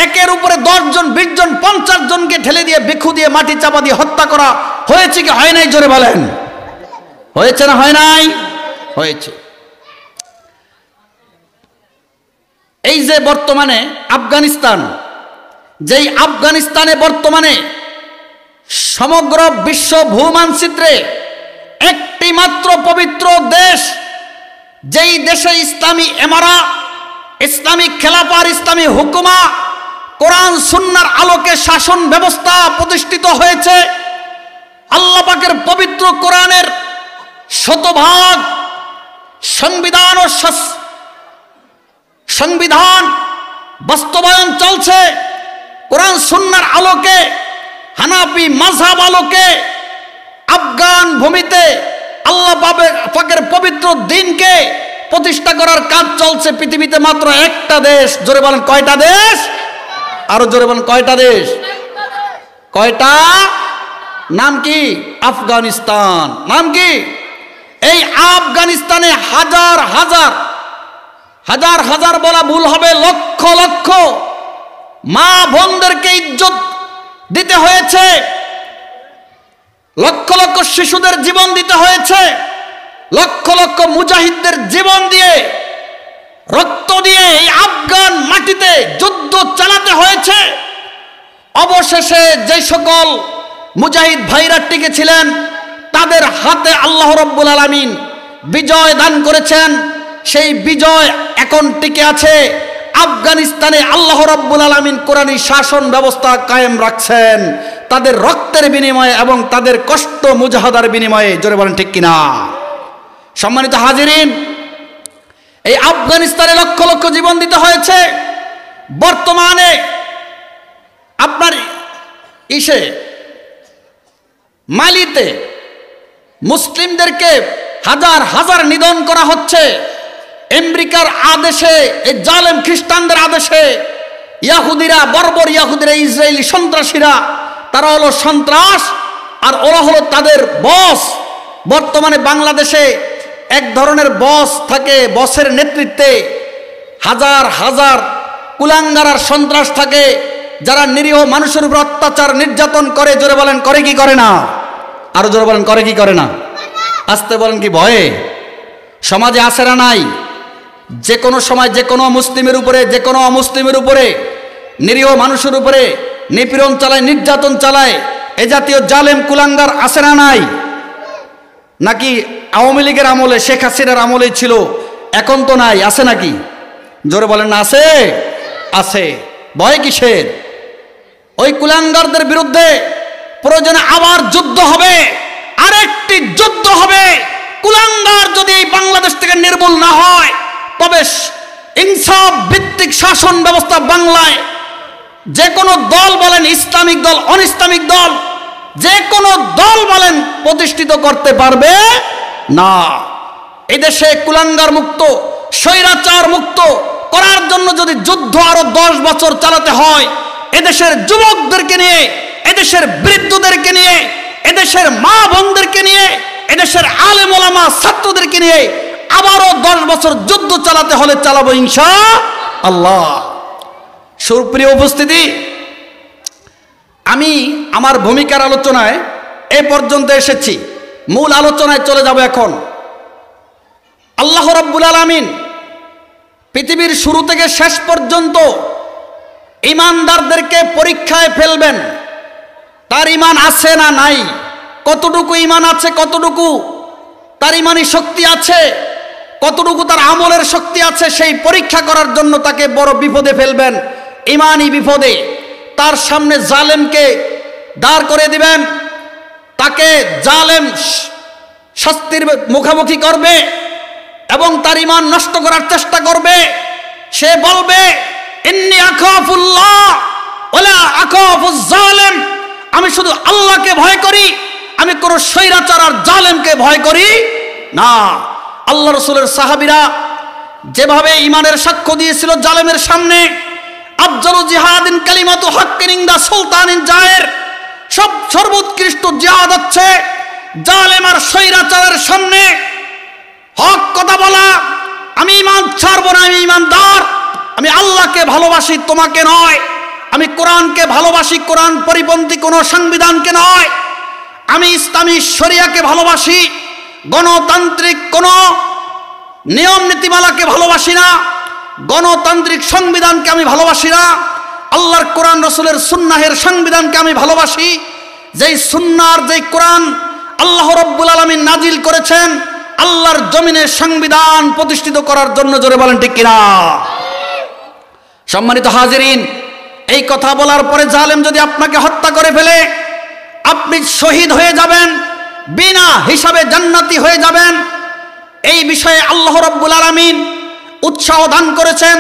একের উপরে 10 জন, 20 জন, 50 জনকে ঠেলে দিয়ে বেকু দিয়ে মাটি চাপা দিয়ে হত্যা করা হয়েছে কি হয় নাই? জোরে বলেন। হয়েছে না হয় নাই? হয়েছে। এই যে বর্তমানে আফগানিস্তান, যেই আফগানিস্তানে বর্তমানে সমগ্র বিশ্ব ভূমানচিত্রে একটি মাত্র পবিত্র দেশ, যেই দেশে ইসলামী এমারা, ইসলামী খেলাফার, ইসলামী হুকুমা, কোরআন সুন্নাহর আলোকে শাসন ব্যবস্থা প্রতিষ্ঠিত হয়েছে। আল্লাহ পাকের পবিত্র কোরআনের শতভাগ সংবিধান বাস্তবায়ন চলছে কোরআন সুন্নাহর আলোকে, হানাফি মাযহাব আলোকে। আফগান ভূমিতে আল্লাহ পাকের পবিত্র দ্বীনকে প্রতিষ্ঠা করার কাজ চলছে। পৃথিবীতে মাত্র একটা দেশ। জোরে বলেন কয়টা দেশ? আরো জোরে বলেন কয়টা দেশ? কয়টা? নাম কি? আফগানিস্তান। নাম কি? এই আফগানিস্তানে হাজার হাজার, হাজার হাজার বলা ভুল হবে, লক্ষ লক্ষ মা বোনদেরকে ইজ্জত দিতে হয়েছে, লক্ষ লক্ষ শিশুদের জীবন দিতে হয়েছে, লক্ষ লক্ষ মুজাহিদদের জীবন দিয়ে, রক্ত দিয়ে এই আফগান মাটিতে যুদ্ধ চালাতে হয়েছে। অবশেষে যে সকল মুজাহিদ ভাইরা টিকেছিলেন তাদের হাতে আল্লাহ রাব্বুল আলামিন বিজয় দান করেছেন। সেই বিজয় এখন টিকে আছে। আফগানিস্তানে আল্লাহ রাব্বুল আলামিন কোরআনী শাসন ব্যবস্থা কায়েম রাখছেন তাদের রক্তের বিনিময়ে এবং তাদের কষ্ট মুজাহাদার বিনিময়ে। জোরে বলেন ঠিক কিনা? সম্মানিত হাজিরিন, এই আফগানিস্তানে লক্ষ লক্ষ জীবন দিতে হয়েছে। বর্তমানে আপনার মালিতে মুসলিমদেরকে হাজার হাজার নিধন করা হচ্ছে। আমেরিকার আদেশে, এই জালেম খ্রিস্টানদের আদেশে ইয়াহুদিরা, বর্বর ইয়াহুদিরা, ইসরায়েলি সন্ত্রাসীরা, তারা হলো সন্ত্রাস আর ওরা হলো তাদের বস। বর্তমানে বাংলাদেশে এক ধরনের বস থাকে, বসের নেতৃত্বে হাজার হাজার কুলাঙ্গার আর সন্ত্রাস থাকে যারা নিরীহ মানুষের উপর অত্যাচার নির্যাতন করে। জোরে বলেন করে কি করে না? আরো জোরে বলেন করে কি করে না? আসতে বলেন কি ভয়ে? সমাজে আছে না নাই? যে কোনো সময় যে কোনো মুসলিমের উপরে, যে কোনো অমুসলিমের উপরে, নিরীহ মানুষের উপরে নিপীড়ন চালায়, নির্যাতন চালায়। এ জাতীয় জালেম কুলাঙ্গার আছে না নাই? নাকি আওয়ামী লীগের আমলে, শেখ হাসিনার আমলে ছিল, এখন তো নাই? আছে নাকি? জোরে বলেন না আছে? আছে। ভয় কিসের? ওই কুলাঙ্গারদের বিরুদ্ধে প্রয়োজনে আবার যুদ্ধ হবে, আরেকটি যুদ্ধ হবে। কুলাঙ্গার যদি এই বাংলাদেশ থেকে নির্মূল না হয় তবে ইনসাফ ভিত্তিক শাসন ব্যবস্থা বাংলায় যে কোনো দল বলেন, ইসলামিক দল, অনিসলামিক দল, যে কোনো দল বলেন, প্রতিষ্ঠিত করতে পারবে না। এদেশে কুলাঙ্গার মুক্ত, স্বৈরাচার মুক্ত করার জন্য যদি যুদ্ধ আরো 10 বছর চালাতে হয়, এদেশের যুবকদেরকে নিয়ে, এদেশের বৃদ্ধদেরকে নিয়ে, এদেশের মা বোনদেরকে নিয়ে, এদেশের আলেম ওলামা ছাত্রদেরকে নিয়ে আবারও 10 বছর যুদ্ধ চালাতে হলে চালাবো ইনশাআল্লাহ। সুপ্রিয় উপস্থিতি, আমি আমার ভূমিকার আলোচনায় এ পর্যন্ত এসেছি। মূল আলোচনায় চলে যাব এখন। আল্লাহ রাব্বুল আলামিন পৃথিবীর শুরু থেকে শেষ পর্যন্ত ঈমানদারদেরকে পরীক্ষায় ফেলবেন। তার ঈমান আছে না নাই, কতটুকু ঈমান আছে, কতটুকু তার ঈমানি শক্তি আছে, কতটুকু তার আমলের শক্তি আছে, সেই পরীক্ষা করার জন্য তাকে বড় বিপদে ফেলবেন, ঈমানি বিপদে। তার সামনে জালেমকে দাঁড় করে দিবেন, তাকে জালেম শাস্তির মুখোমুখি করবে এবং তার ঈমান নষ্ট করার চেষ্টা করবে, সে বলবে ইন্নী আখাফুল্লাহ ওয়ালা আখাফুজ জালিম, আমি শুধু আল্লাহকে ভয় করি, আমি কোন স্বৈরাচার আর জালেমকে ভয় করি না। আল্লাহ রাসূলের সাহাবীরা যেভাবে ঈমানের সাক্ষ্য দিয়েছিল জালেমের সামনে, আফজালু জিহাদিন কালিমাতু হাক্কিন ইনদা সুলতানিন জায়ের, সর্বোৎকৃষ্ট জিহাদ হচ্ছে জালেম আর স্বৈরাচারের সামনে হক কথা বলা। আমি ঈমান ছাড়বো না, আমি ঈমানদার, আমি আল্লাহকে ভালোবাসি তোমাকে নয়, আমি কোরআনকে ভালোবাসি কোরআন পরিপন্থী কোনো সংবিধানকে নয়, আমি ইসলামী শরিয়াকে ভালোবাসি, গণতান্ত্রিক কোনো নিয়ম নীতিমালাকে ভালোবাসি না, গণতান্ত্রিক সংবিধানকে আমি ভালোবাসি না, আল্লাহর কোরআন রাসূলের সুন্নাহের সংবিধানকে আমি ভালোবাসি, যেই সুন্নাহর যেই কোরআন আল্লাহ রাব্বুল আলামিন নাজিল করেছেন আল্লাহর জমিনে সংবিধান প্রতিষ্ঠিত করার জন্য। জোরে বলেন ঠিক কিনা? সম্মানিত হাজিরিন, এই কথা বলার পরে জালেম যদি আপনাকে হত্যা করে ফেলে, আপনি শহীদ হয়ে যাবেন, বিনা হিসাবে জান্নাতি হয়ে যাবেন। এই বিষয়ে আল্লাহ রাব্বুল আলামিন উৎসাহ দান করেছেন।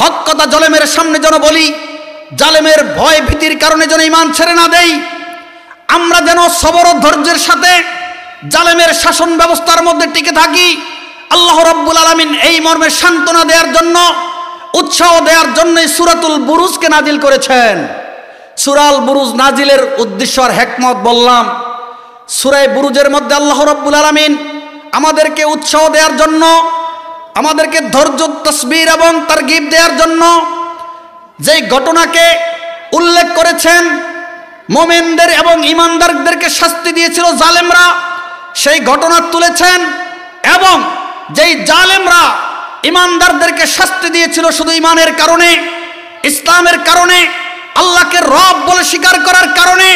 হক কথা জালেমের সামনে যেন বলি, জালেমের ভয় ভীতির কারণে যেন ঈমান ছেড়ে না দেই, আমরা যেন সবর ও ধৈর্যের সাথে জালেমের শাসন ব্যবস্থার মধ্যে টিকে থাকি। আল্লাহ রাব্বুল আলামিন এই মর্মে সান্ত্বনা দেওয়ার জন্য, উৎসাহ দেওয়ার জন্যই সূরাতুল বুরুজকে নাজিল করেছেন। সূরাল বুরুজ নাজিলের উদ্দেশ্য আর হিকমত বললাম। সূরা বুরুজের মধ্যে আল্লাহ রাব্বুল আলামিন আমাদেরকে উৎসাহ দেওয়ার জন্য, আমাদেরকে ধৈর্য তাসবির এবং তারগিব দেওয়ার জন্য যেই ঘটনাকে উল্লেখ করেছেন, মুমিনদের এবং ঈমানদারদেরকে শাস্তি দিয়েছিল জালেমরা, সেই ঘটনা তুলেছেন। এবং যেই জালেমরা ঈমানদারদেরকে শাস্তি দিয়েছিল শুধু ঈমানের কারণে, ইসলামের কারণে, আল্লাহকে রব বলে স্বীকার করার কারণে,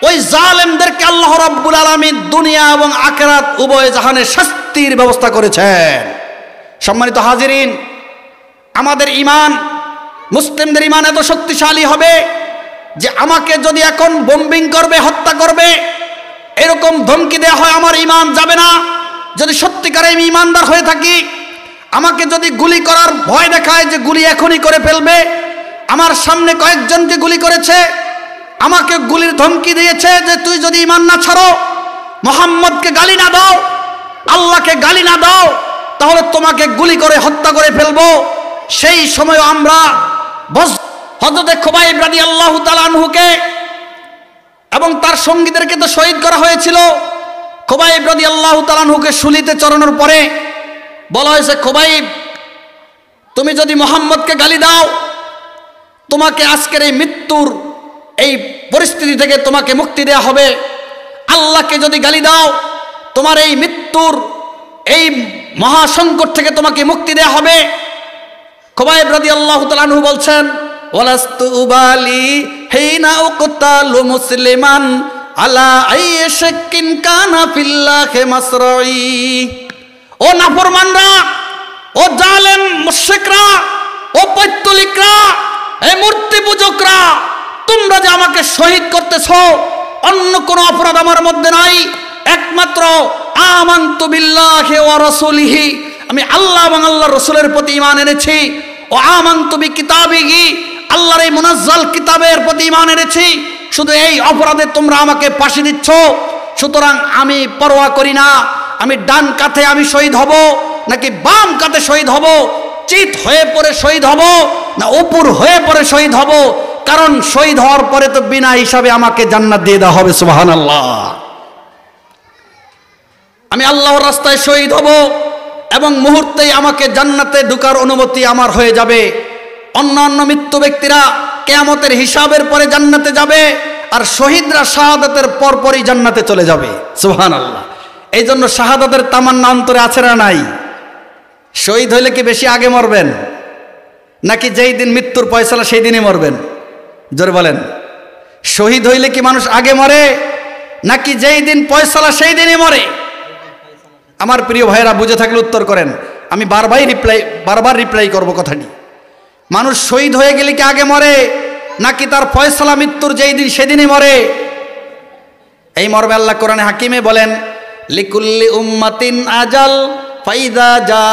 ওই জালেমদেরকে আল্লাহ রাব্বুল আলামিন দুনিয়া এবং আখিরাত উভয় জাহানে শাস্তির ব্যবস্থা করেছেন। সম্মানিত হাজিরিন, আমাদের ঈমান, মুসলিমদের ঈমান এত শক্তিশালী হবে যে আমাকে যদি এখন বোম্বিং করবে, হত্যা করবে, এরকম ধমকি দেওয়া হয়, আমার ঈমান যাবে না। যদি সত্যিকারে আমি ঈমানদার হয়ে থাকি, আমাকে যদি গুলি করার ভয় দেখায় যে গুলি এখনই করে ফেলবে, আমার সামনে কয়েকজনকে গুলি করেছে, আমাকে গুলির ধমকি দিয়েছে যে তুই যদি ঈমান না ছাড়ো, মুহাম্মদকে গালি না দাও, আল্লাহকে গালি না দাও, তাহলে তোমাকে গুলি করে হত্যা করে ফেলবো। সেই সময় আমরা হযরত খুবাইব রাদিয়াল্লাহু তাআলা আনহুকে এবং তার সঙ্গীদেরকে তো শহীদ করা হয়েছিল। খুবাইব রাদিয়াল্লাহু তাআলা আনহুকে শুলিতে চড়ানোর পরে বলা হয়েছে, খুবাইব তুমি যদি মুহাম্মদকে গালি দাও, তোমাকে আজকের এই মৃত্যুর এই পরিস্থিতি থেকে তোমাকে মুক্তি দেয়া হবে। আল্লাহকে যদি গালি দাও, তোমার এই মৃত্যুর এই মহাসংকট থেকে তোমাকে মুক্তি দেয়া হবে। খুবাইব রাদিয়াল্লাহু তাআলা আনহু বলছেন, ওয়ালাস্তু উবালি হিনা উকতালু মুসলিমান আলা আইশাকিন কানা ফিল্লাহি মাসরাই। ও নাফরমানরা, ও জালেম মুশরিকরা, ও পৈত্তলিকরা, এই মূর্তি পূজকরা, তোমরা যে আমাকে শহীদ করতেছ, অন্য কোনো অপরাধ আমার মধ্যে নাই, একমাত্র আমানতু বিল্লাহি ওয়া রাসূলিহি, আমি আল্লাহ এবং আল্লাহর রাসূলের প্রতি ঈমান এনেছি। ও আমানতু বিকিতাবিহি, আল্লাহর এই মুনাজ্জাল কিতাবের প্রতি ঈমান এনেছি। শুধু এই অপরাধে তোমরা আমাকে ফাঁসি দিচ্ছ, সুতরাং আমি পরোয়া করি না, আমি ডান কাঁধে আমি শহীদ হব নাকি বাম কাঁধে শহীদ হব, চিত হয়ে পড়ে শহীদ হব না উপর হয়ে পড়ে শহীদ হব, কারণ শহীদ হওয়ার পরে তো বিনা হিসাবে আমাকে জান্নাত দিয়ে দেওয়া হবে। সুবহানাল্লাহ। আমি আল্লাহর রাস্তায় শহীদ হব এবং মুহূর্তেই আমাকে জান্নাতে ঢোকার অনুমতি আমার হয়ে যাবে। অন্যান্য মৃত্যু ব্যক্তিরা কিয়ামতের হিসাবের পরে জান্নাতে যাবে, আর শহীদরা শাহাদাতের পরপরই জান্নাতে চলে যাবে। সুবহানাল্লাহ। এই জন্য শাহাদাতের তামান্না অন্তরে আছে না নাই? শহীদ হইলে কি বেশি আগে মরবেন নাকি যেই দিন মৃত্যুর ফয়সালা সেই দিনই মরবেন? জোরে বলেন। শহীদ হইলে কি মানুষ আগে মরে নাকি যেই দিন ফয়সালা সেই দিনই মরে? আমার প্রিয় ভাইয়েরা, বুঝে থাকলে উত্তর করেন, আমি বারবার রিপ্লাই করব কথাটি। মানুষ শহীদ হয়ে গেলে কি আগে মরে নাকি তার ফয়সালা মৃত্যুর যেই দিন সেদিনই মরে? এই মর্মে আল্লাহ কোরআনে হাকিমে বলেন, লিকুল্লি উম্মাতিন আজাল ফাইদা জাআ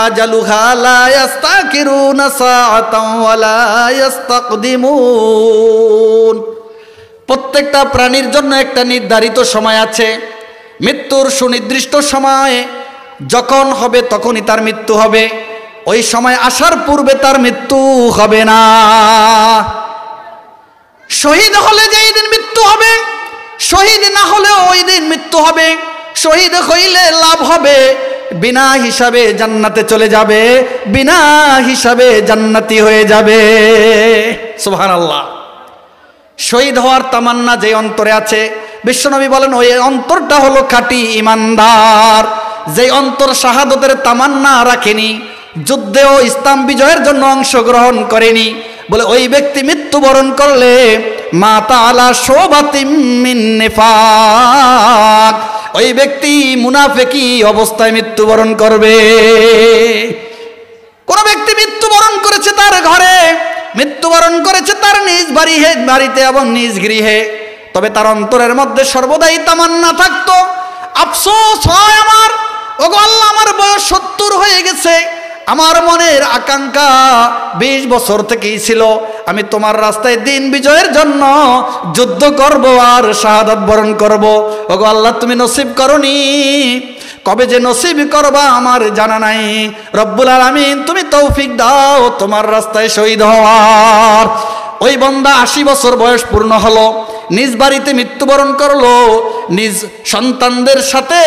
আজালুহা লা ইস্তাকিরুনা সাআতাও ওয়া লা ইস্তাকদিমুন। প্রত্যেকটা প্রাণীর জন্য একটা নির্ধারিত সময় আছে, মৃত্যুর সুনির্দিষ্ট সময় যখন হবে তখনই তার মৃত্যু হবে, ওই সময় আসার পূর্বে তার মৃত্যু হবে না। শহীদ হলে যেই দিন মৃত্যু হবে, শহীদ না হলে ওই দিন মৃত্যু হবে। শহীদ হইলে লাভ হবে, বিনা হিসাবে জান্নাতে চলে যাবে, বিনা হিসাবে জান্নাতি হয়ে যাবে। সুবহানাল্লাহ। শহীদ হওয়ার তামান্না যে অন্তরে আছে, বিশ্বনবী বলেন ওই অন্তরটা হলো খাঁটি ইমানদার। যে অন্তর শাহাদতের তামান্না রাখেনি, যুদ্ধেও ইসলাম বিজয়ের জন্য অংশগ্রহণ করেনি, বলে ওই ব্যক্তি মৃত্যুবরণ করলে মাতা আলা শোবাতিম মিন নিফাক, ওই ব্যক্তি মুনাফিকি অবস্থায় মৃত্যুবরণ করবে। কোন ব্যক্তি মৃত্যুবরণ করেছে তার ঘরে, মৃত্যুবরণ করেছে তার নিজ বাড়িতে এবং নিজ গৃহে, তবে তার অন্তরের মধ্যে সর্বদাই তামান্না থাকতো, আফসোস হয় আমার, ওগো আল্লাহ আমার বয়স 70 হয়ে গেছে, আমার মনের আকাঙ্ক্ষা 20 বছর থেকেই ছিল আমি তোমার রাস্তায় দিন বিজয়ের জন্য যুদ্ধ করব আর শাহাদাত বরণ করব। ওগো আল্লাহ তুমি নসিব করনি, কবে যে নসিব করবা আমার জানা নাই। রব্বুল আলামিন তুমি তৌফিক দাও তোমার রাস্তায় শহীদ হওয়ার। ওই বান্দা 80 বছর বয়স পূর্ণ হলো, নিজ বাড়িতে মৃত্যুবরণ করলো, নিজ সন্তানদের সাথে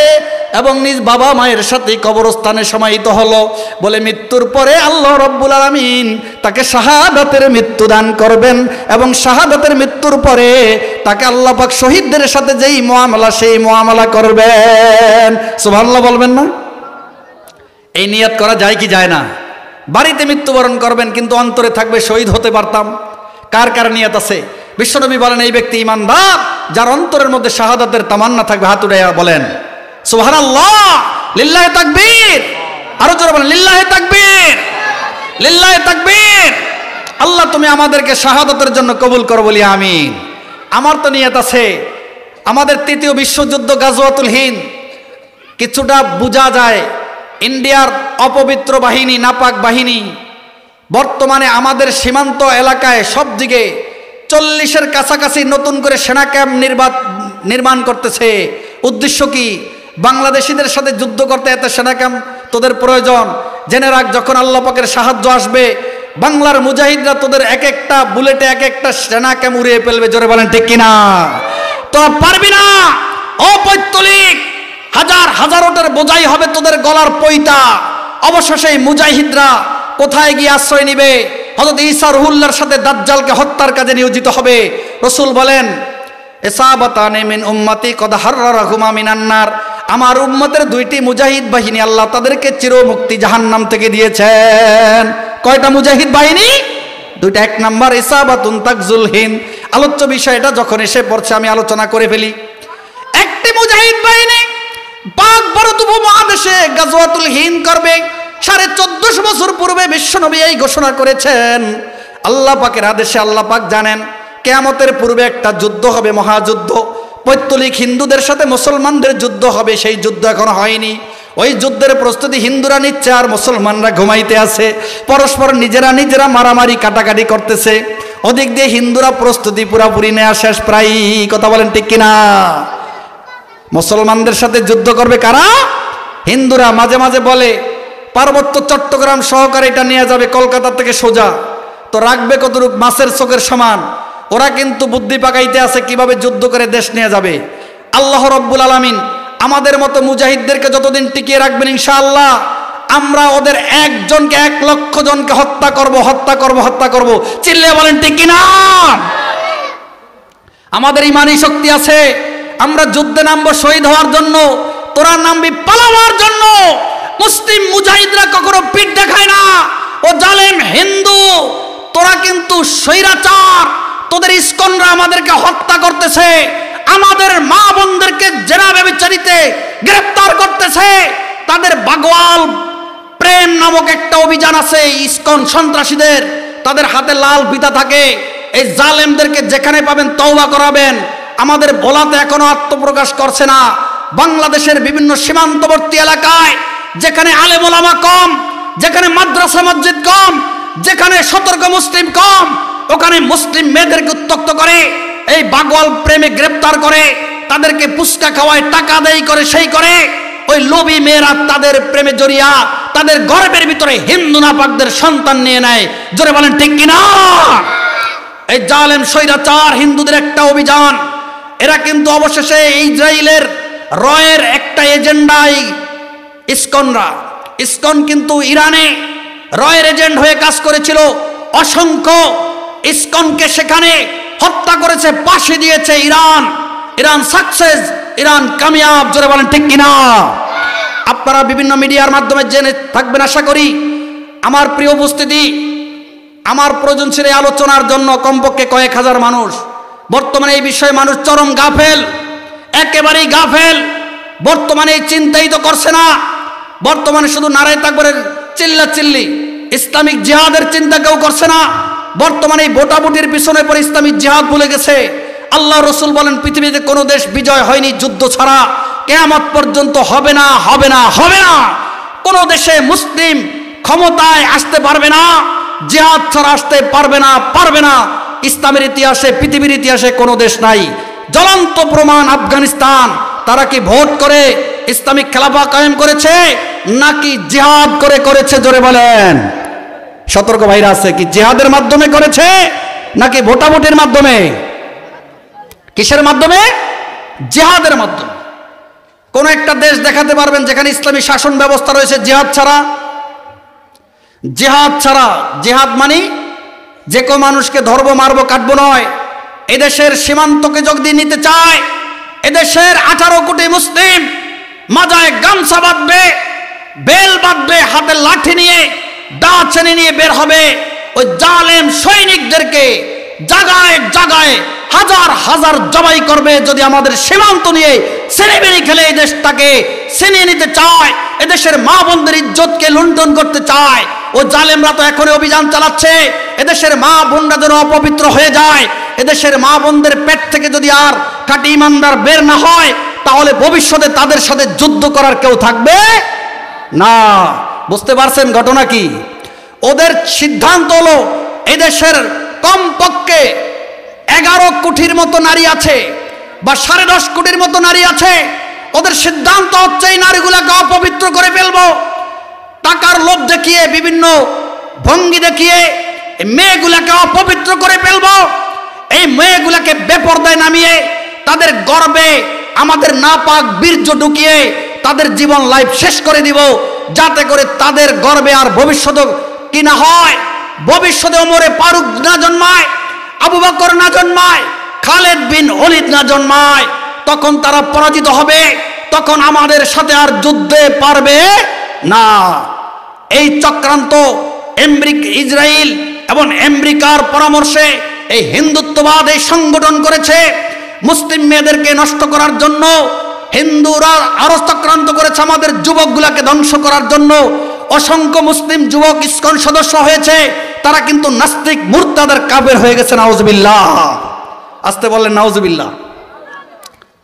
এবং নিজ বাবা মায়ের সাথে কবরস্থানে সমাহিত হলো। বলে মৃত্যুর পরে আল্লাহ রব্বুল আলামিন তাকে শাহাদাতের মৃত্যু দান করবেন এবং শাহাদাতের মৃত্যুর পরে তাকে আল্লাহ পাক শহীদদের সাথে যেই মুআমালা সেই মুআমালা করবেন। সুবহানাল্লাহ বলবেন না? এই নিয়ত করা যায় কি যায় না? বাড়িতে মৃত্যুবরণ করবেন কিন্তু অন্তরে থাকবে শহীদ হতে পারতাম। কার কার নিয়ত আছে? বিশ্বনবী বলেন এই ব্যক্তি ঈমানদার যার অন্তরের মধ্যে শাহাদাতের তামান্না থাকবে। হাত উঠাইয়া বলেন সুবহানাল্লাহ, লিল্লাহি তাকবীর। আরো জোরে বলেন লিল্লাহি তাকবীর, লিল্লাহি তাকবীর। আল্লাহ তুমি আমাদেরকে শাহাদাতের জন্য কবুল করো বলি আমিন। আমার তো নিয়ত আছে, আমাদের তৃতীয় বিশ্বযুদ্ধ গাজওয়াতুল হিন্দ কিছুটা বোঝা যায়। ইন্ডিয়ার অপবিত্র বাহিনী, নাপাক বাহিনী বর্তমানে আমাদের সীমান্ত এলাকায় সব দিকে 40-এর কাছাকাছি নতুন করে সেনা ক্যাম্প নির্মাণ করতেছে। উদ্দেশ্য কি? বাংলাদেশিদের সাথে যুদ্ধ করতে এত সেনা ক্যাম্প তোদের প্রয়োজন। জেনে রাখ, যখন আল্লাহ পাকের সাহায্য আসবে বাংলার মুজাহিদরা তোদের এক একটা বুলেটে এক একটা সেনা ক্যাম্প উড়িয়ে ফেলবে। জোরে বলেন ঠিক কিনা? তোরা পারবি না। অপৈতলিক হাজার হাজারোটার বোঝাই হবে তোদের গলার পইতা। অবশেষে মুজাহিদরা কোথায় গিয়ে আশ্রয় নিবে? হযরত ঈসা রুহুল্লাহর সাথে দাজ্জালকে হত্যার কাজে নিয়োজিত হবে। রাসূল বলেন ইসাবাতানে মিন উম্মতি কদ হাররাহুমা মিনান নার, আমার উম্মতের 2টি মুজাহিদ বাহিনী আল্লাহ তাদেরকে চিরমুক্তি জাহান্নাম থেকে দিয়েছেন। কয়টা মুজাহিদ বাহিনী? 2টা। 1 নাম্বার ইসাবাতুন তাকজুল হিন্দ। আলোচ্য বিষয়টা যখন এসে পড়ছে আমি আলোচনা করে ফেলি। একটি মুজাহিদ বাহিনী পাক ভারত উপমহাদেশে গাজওয়াতুল হিন্দ করবে। 1450 বছর পূর্বে বিশ্বনবী এই ঘোষণা করেছেন। আল্লাহ পাকের আদেশে আল্লাহ পাক জানেন কিয়ামতের পূর্বে একটা যুদ্ধ হবে, মহাযুদ্ধ। পৈতলিক হিন্দুদের সাথে মুসলমানদের যুদ্ধ হবে। সেই যুদ্ধ এখনো হয়নি। ওই যুদ্ধের প্রস্তুতি হিন্দুরা নিচ্ছে আর মুসলমানরা ঘুমাইতে আছে। পরস্পর নিজেরা মারামারি কাটাকাটি করতেছে। ওদিক দিয়ে হিন্দুরা প্রস্তুতি পুরাপুরি নেওয়া শেষ প্রায়। কথা বলেন ঠিক কিনা? মুসলমানদের সাথে যুদ্ধ করবে কারা? হিন্দুরা। মাঝে মাঝে বলে পার্বত্য চট্টগ্রাম সহকারে এটা নিয়ে যাবে কলকাতা থেকে সোজা, তো রাখবে কতটুক? মাছের চোখের সমান। ওরা কিন্তু বুদ্ধি পাকাইতে আছে কিভাবে যুদ্ধ করে দেশ নিয়ে যাবে। আল্লাহ রব্বুল আলামিন আমাদের মতো মুজাহিদদেরকে যতদিন টিকিয়ে রাখবেন ইনশাআল্লাহ আমরা ওদের একজনকে 1 লক্ষ জনকে হত্যা করব। চিল্লিয়ে বলেন ঠিক কিনা? আমাদের ইমানি শক্তি আছে। আমরা যুদ্ধে নামবো শহীদ হওয়ার জন্য, তোরা নামবি পালাবার জন্য। মুসলিম মুজাহিদরা কখনো পিঠ দেখায় না। ও জালেম হিন্দু, তোরা কিন্তু স্বৈরাচার। তোদের ইস্কনরা আমাদেরকে হত্যা করতেছে, আমাদের মা বোনদেরকে জেনা ব্যভিচারিতে গ্রেফতার করতেছে। তাদের বাগওয়াল প্রেম নামক একটা অভিযান আছে ইস্কন সন্ত্রাসীদের। তাদের হাতে লাল ফিতা থাকে। এই জালেমদেরকে যেখানে পাবেন তওবা করাবেন। আমাদের ভোলাতে এখনো আত্মপ্রকাশ করছে না। বাংলাদেশের বিভিন্ন সীমান্তবর্তী এলাকায় যেখানে আলেম ওলামা কম, যেখানে মাদ্রাসা মসজিদ কম, যেখানে সতর্ক মুসলিম কম, ওখানে মুসলিম মেয়েদেরকে উত্ত্যক্ত করে, এই বাগওয়াল প্রেমে গ্রেপ্তার করে, তাদেরকে পুস্কা খাওয়ায়, টাকা দেয় করে, সেই করে ওই লোভী মেয়েরা তাদের প্রেমে জড়িয়া তাদের গর্ভের ভিতরে হিন্দু নাপাকদের সন্তান নিয়ে নেয়। জোরে বলেন ঠিক কিনা? এই জালেম স্বৈরাচার হিন্দুদের একটা অভিযান। এরা কিন্তু অবশেষে ইসরায়েলের রয়ের একটা এজেন্ডাই ইসকনরা। ইসকন কিন্তু ইরানে রয়ের এজেন্ট হয়ে কাজ করেছিল। অসংখ্য ইসকনকে সেখানে হত্যা করেছে, ফাঁসি দিয়েছে ইরান। ইরান সাকসেস, ইরান কামিয়াব। জোরে বলেন ঠিক কিনা? আপনারা বিভিন্ন মিডিয়ার মাধ্যমে জেনে থাকবেন আশা করি। আমার প্রিয় উপস্থিতি, আমার প্রয়োজন ছিল আলোচনার জন্য কমপক্ষে কয়েক হাজার মানুষ। বর্তমানে এই বিষয়ে মানুষ চরম গাফেল, একেবারেই গাফেল। বর্তমানে চিন্তাই তো করছে না। বর্তমানে শুধু নারায়ে তাকবীরের চিল্লাচিল্লি, ইসলামিক জিহাদের চিন্তা কেউ করছে না। বর্তমানে এই ভোটাভুটির পিছনে পরে ইসলামিক জিহাদ ভুলে গেছে। আল্লাহ রসুল বলেন পৃথিবীতে কোনো দেশ বিজয় হয়নি যুদ্ধ ছাড়া, কিয়ামত পর্যন্ত হবে না, হবে না, হবে না। কোনো দেশে মুসলিম ক্ষমতায় আসতে পারবে না জিহাদ ছাড়া, আসতে পারবে না, পারবে না। ইসলামের ইতিহাসে, পৃথিবীর ইতিহাসে কোনো দেশ নাই। জ্বলন্ত প্রমাণ আফগানিস্তান। তারা কি ভোট করে ইসলামিক খেলাফা কায়েম করেছে নাকি জিহাদ করে করেছে? জোরে বলেন। সতর্ক ভাইরা আছে, কি জিহাদের মাধ্যমে করেছে নাকি ভোটাভুটির মাধ্যমে? কিসের মাধ্যমে? জিহাদের মাধ্যমে। কোন একটা দেশ দেখাতে পারবেন যেখানে ইসলামী শাসন ব্যবস্থা রয়েছে জিহাদ ছাড়া? জিহাদ ছাড়া। জিহাদ মানে যে কেউ মানুষকে ধরবো, মারবো, কাটবো নয়। এদেশের সীমান্তকে যদি নিতে চায়, এদেশের 18 কোটি মুসলিম মাজায় গামছা বাঁধবে, বেল বাঁধবে, হাতে লাঠি নিয়ে, দা চেনে নিয়ে বের হবে। ওই জালেম সৈনিকদেরকে জায়গায় জায়গায় হাজার হাজার জবাই করবে। যদি আমাদের সীমান্ত নিয়ে সেনেবেনি খেলে এই দেশটাকে ছিনিয়ে নিতে চায়, এদেশের মা বোনদের ইজ্জতকে লুণ্ঠন করতে চায়, ও জালেমরা তো এখনই অভিযান চালাচ্ছে। এদেশের মা বোনরা যেন অপবিত্র হয়ে যায়। এদেশের মা বোনদের পেট থেকে যদি আর খাঁটি ইমানদার বের না হয়, তাহলে ভবিষ্যতে তাদের সাথে যুদ্ধ করার কেউ থাকবে না। বুঝতে পারছেন ঘটনা কি? ওদের সিদ্ধান্ত হলো এদেশের কমপক্ষে 11 কোটির মতো নারী আছে বা 10.5 কোটির মতো নারী আছে। ওদের সিদ্ধান্ত হচ্ছে এই নারীগুলোকে অপবিত্র করে ফেলবো। টাকার লোভ দেখিয়ে, বিভিন্ন ভঙ্গি দেখিয়ে মেয়েগুলাকে অপবিত্র করে ফেলবো। এই মেয়েগুলাকে বেপরদায় নামিয়ে তাদের গর্ভে আমাদের নাপাক বীর্য ঢুকিয়ে তাদের জীবন লাইফ শেষ করে দিব, যাতে করে তাদের গর্ভে আর ভবিষ্যতে কি না হয়, ভবিষ্যতে ওমরে ফারুক না জন্মায়, আবু বকর না জন্মায়, খালেদ বিন ওলীদ না জন্মায়। তখন তারা পরাজিত হবে, তখন আমাদের সাথে আর যুদ্ধে পারবে না। এই চক্রান্ত ইসরায়েল এবং আমেরিকার পরামর্শে এই হিন্দুত্ববাদ এই সংগঠন করেছে মুসলিম মেয়েদেরকে নষ্ট করার জন্য। হিন্দুরা আরো চক্রান্ত করেছে আমাদের যুবকগুলাকে ধ্বংস করার জন্য। অসংখ্য মুসলিম যুবক ইসকন সদস্য হয়েছে, তারা কিন্তু নাস্তিক মুরতাদের কাফের হয়ে গেছে। নাউজুবিল্লাহ। আসতে বললেন নাউজুবিল্লাহ।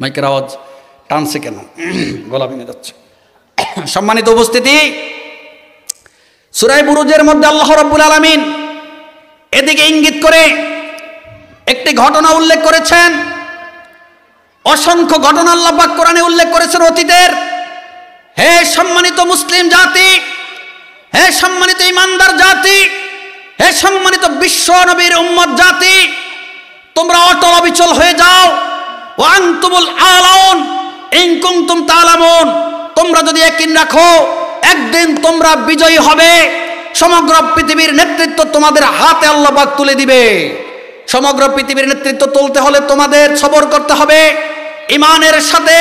মাইকের আওয়াজ টানছে কেন? গলা ভেঙে যাচ্ছে। সম্মানিত উপস্থিতি, সূরা বুরুজের মধ্যে আল্লাহ রাব্বুল আলামিন এদিকে ইঙ্গিত করে একটি ঘটনা উল্লেখ করেছেন। অসংখ্য ঘটনা আল্লাহ পাক কোরআনে উল্লেখ করেছেন অতীতের। হে সম্মানিত মুসলিম জাতি, হে সম্মানিত ইমানদার জাতি, হে সম্মানিত বিশ্ব নবীর উম্মত জাতি, তোমরা অটল অবিচল হয়ে যাও। ওয়া আনতুমুল আলাউন ইন কুনতুম তা'লামুন। তোমরা যদি ইয়াকিন রাখো একদিন তোমরা বিজয়ী হবে। সমগ্র পৃথিবীর নেতৃত্ব তোমাদের হাতে আল্লাহ পাক তুলে দিবে। সমগ্র পৃথিবীর নেতৃত্ব তুলতে হলে তোমাদের সবর করতে হবে, ইমানের সাথে,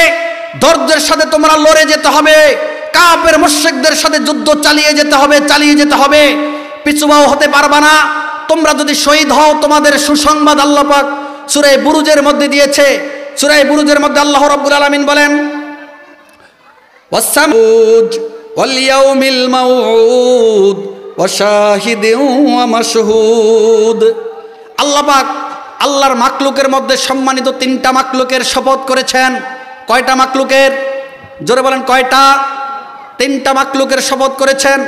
ধৈর্যের সাথে তোমরা লড়ে যেতে হবে। কাফের মুশরিকদের সাথে যুদ্ধ চালিয়ে যেতে হবে, চালিয়ে যেতে হবে। পিছুবাও হতে পারবা না। তোমরা যদি শহীদ হও, তোমাদের সুসংবাদ আল্লাহ পাক সূরা বুরুজের মধ্যে দিয়েছে। সূরা বুরুজের মধ্যে আল্লাহ রাব্বুল আলামিন বলেন, ওয়াসসামুদ ওয়াল ইয়াউমিল মাউউদ ওয়া শাহিদিন ওয়া মাশহুদ। আল্লাহ পাক আল্লাহর মাকলুকের মধ্যে সম্মানিত 3টা মাকলুকের শপথ করেছেন। কয়টা মাকলুকের? জোরে বলেন কয়টা? 3টা মাকলুকের শপথ করেছেন।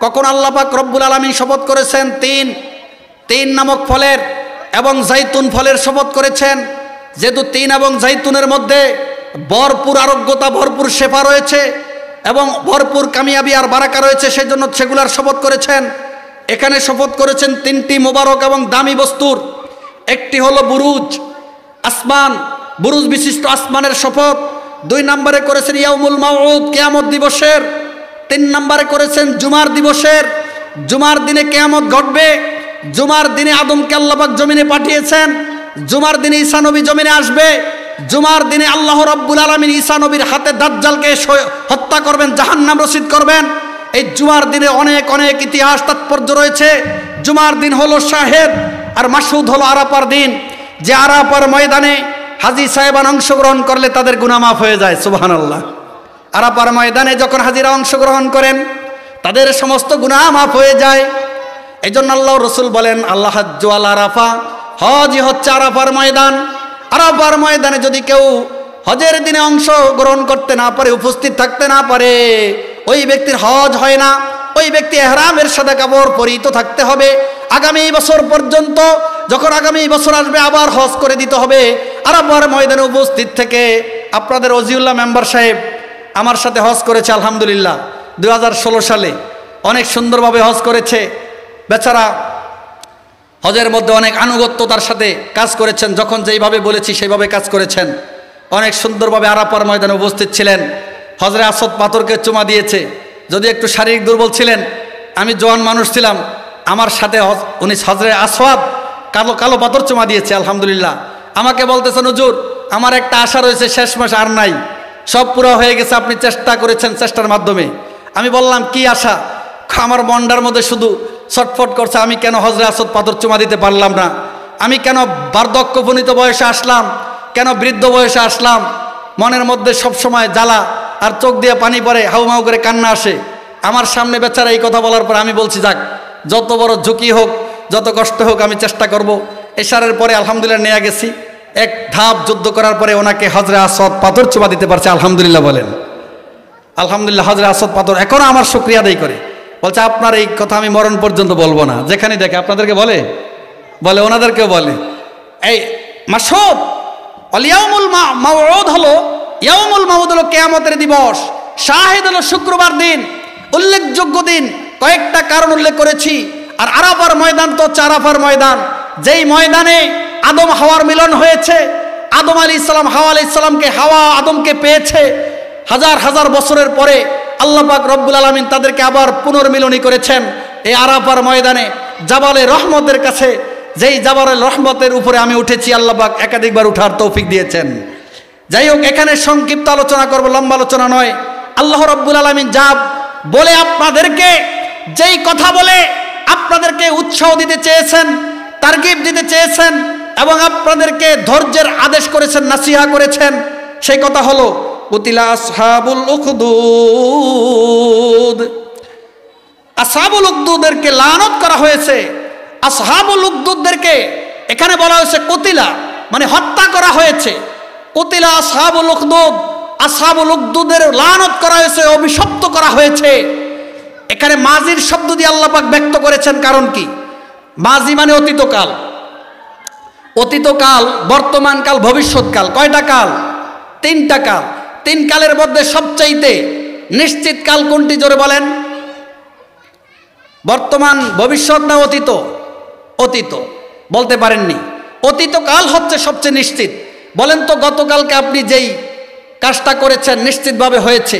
কখন আল্লাহ পাক রব্বুল আলামিন শপথ করেছেন? তিন নামক ফলের এবং জাইতুন ফলের শপথ করেছেন। যেহেতু তিন এবং জাইতুনের মধ্যে ভরপুর আরোগ্যতা, ভরপুর শেফা রয়েছে এবং ভরপুর কামিয়াবি আর বারাকা রয়েছে, সেই জন্য সেগুলার শপথ করেছেন। এখানে শপথ করেছেন 3টি মোবারক এবং দামি বস্তুর। একটি হলো বুরুজ, আসমান, বুরুজ বিশিষ্ট আসমানের শপথ। 2 নম্বরে করেছেন ইয়াউমুল মাউউদ, কিয়ামত দিবসের। 3 নম্বরে করেছেন জুমার দিবসের। জুমার দিনে কিয়ামত ঘটবে। জুমার দিনে আদমকে আল্লাহ পাক জমিনে পাঠিয়েছেন। জুমার দিনে ঈসা নবী জমিনে আসবে। জুমার দিনে আল্লাহ রাব্বুল আলামিন ঈসা নবীর হাতে দাজ্জালকে হত্যা করবেন, জাহান্নাম রশিদ করবেন। এই জুমার দিনে অনেক অনেক ইতিহাস তাৎপর্য রয়েছে। জুমার দিন হলো শাহেদ আর মাসউদ হলো আরাফার দিন। যে আরাফার ময়দানে হাজী সাহেবান অংশগ্রহণ করলে তাদের গুনাহ মাফ হয়ে যায়। সুবহানাল্লাহ। আরাফার ময়দানে যখন হাজীরা অংশগ্রহণ করেন তাদের সমস্ত গুনাহ মাফ হয়ে যায়। এই জন্য আল্লাহ রসুল বলেন, আল্লাহ হাজ্জু আল আরাফা, হজই হচ্ছে আরাফার ময়দান। আরাফার ময়দানে যদি কেউ হজের দিনে অংশগ্রহণ করতে না পারে, উপস্থিত থাকতে না পারে, ওই ব্যক্তির হজ হয় না। ওই ব্যক্তি ইহরামের সাদা কাপড় পরিহিত থাকতে হবে আগামী বছর পর্যন্ত। যখন আগামী বছর আসবে আবার হজ করে দিতে হবে। আরাফার ময়দানে উপস্থিত থেকে আপনাদের ওজিউল্লাহ মেম্বার সাহেব আমার সাথে হজ করেছে আলহামদুলিল্লাহ 2016 সালে। অনেক সুন্দরভাবে হজ করেছে বেচারা। হজের মধ্যে অনেক আনুগত্যতার সাথে কাজ করেছেন। যখন যেইভাবে বলেছি সেইভাবে কাজ করেছেন। অনেক সুন্দরভাবে আরাফার ময়দানে উপস্থিত ছিলেন। হজরে আসওয়াদ পাথরকে চুমা দিয়েছে। যদি একটু শারীরিক দুর্বল ছিলেন, আমি জওয়ান মানুষ ছিলাম, আমার সাথে উনি হজরে আসওয়াদ কালো কালো পাথর চুমা দিয়েছে আলহামদুলিল্লাহ। আমাকে বলতেছেন, হুজুর আমার একটা আশা রয়েছে, শেষ মাস আর নাই, সব পুরো হয়ে গেছে, আপনি চেষ্টা করেছেন, চেষ্টার মাধ্যমে। আমি বললাম কি আশা? আমার মনটার মধ্যে শুধু ছটফট করছে, আমি কেন হজরে আসওয়াদ পাথর চুমা দিতে পারলাম না? আমি কেন বার্ধক্যপনীত বয়সে আসলাম? কেন বৃদ্ধ বয়সে আসলাম? মনের মধ্যে সব সময় জ্বালা আর চোখ দিয়ে পানি পড়ে, হাউমাউ করে কান্না আসে। আমার সামনে বেচারা এই কথা বলার পর আমি বলছি, যাক যত বড় ঝুঁকি হোক, যত কষ্ট হোক, আমি চেষ্টা করব। এশারের পরে আলহামদুলিল্লাহ নিয়ে গেছি। এক ধাপ যুদ্ধ করার পরে ওনাকে হজরে আসওয়াদ পাথর চুমা দিতে পারছে আলহামদুলিল্লাহ। বলেন আলহামদুলিল্লাহ। হজরে আসওয়াদ পাথর এখনও আমার শুকরিয়া আদায় করে। বলছে আপনার এই কথা আমি মরণ পর্যন্ত বলবো না। যেখানে দেখে আপনাদেরকে বলে ওনাদেরকেও বলে। এই মাসউদ ইয়াউমুল মাউউদ হলো, ইয়াউমুল মাউউদ হলো কিয়ামতের দিবস। শাহেদ হলো শুক্রবার দিন, উল্লেখযোগ্য দিন। কয়েকটা কারণ উল্লেখ করেছি। আর আরাফার ময়দান তো হচ্ছে আরাফার ময়দান, যেই ময়দানে আদম হাওয়ার মিলন হয়েছে। আদম আলাইহিস সালাম হাওয়া আলাইহিস সালামকে, হাওয়া আদমকে পেয়েছে। হাজার হাজার বছরের পরে আল্লাহ পাক রব্বুল আলামিন তাদেরকে আবার পুনর্মিলনী করেছেন এই আরাফার ময়দানে জাবালে রহমতের কাছে। যেই জাবালে রহমতের উপরে আমি উঠেছি, আল্লাহ পাক একাধিকবার উঠার তৌফিক দিয়েছেন। যাই হোক, এখানে সংক্ষিপ্ত আলোচনা করব, লম্বা আলোচনা নয়। আল্লাহ রব্বুল আলামিন যা বলে আপনাদেরকে, যেই কথা বলে আপনাদেরকে উৎসাহ দিতে চেয়েছেন, তারগিব দিতে চেয়েছেন এবং আপনাদেরকে ধৈর্যের আদেশ করেছেন, নাসিহা করেছেন, সেই কথা হলো কুতিলা আসহাবুল উখদুদ। আসহাবুল উখদুদেরকে লানত করা হয়েছে। আসহাবুল উখদুদেরকে এখানে বলা হয়েছে কুতিলা, মানে হত্যা করা হয়েছে। কুতিলা আসহাবুল উখদুদ, আসহাবুল উখদুদের লানত করা হয়েছে, অভিশপ্ত করা হয়েছে। এখানে মাজির শব্দ দিয়ে আল্লাহ পাক ব্যক্ত করেছেন। কারণ কি? মাজি মানে অতীতকাল। অতীতকাল, বর্তমানকাল, ভবিষ্যৎকাল। কয়টা কাল? 3টা কাল। 3 কালের মধ্যে সবচাইতে নিশ্চিত কাল কোনটি জোরে বলেন? বর্তমান, ভবিষ্যৎ না অতীত? অতীত। বলতে পারেননি। অতীতকাল হচ্ছে সবচেয়ে নিশ্চিত। বলেন তো, গতকালকে আপনি যেই কাজটা করেছেন নিশ্চিতভাবে হয়েছে,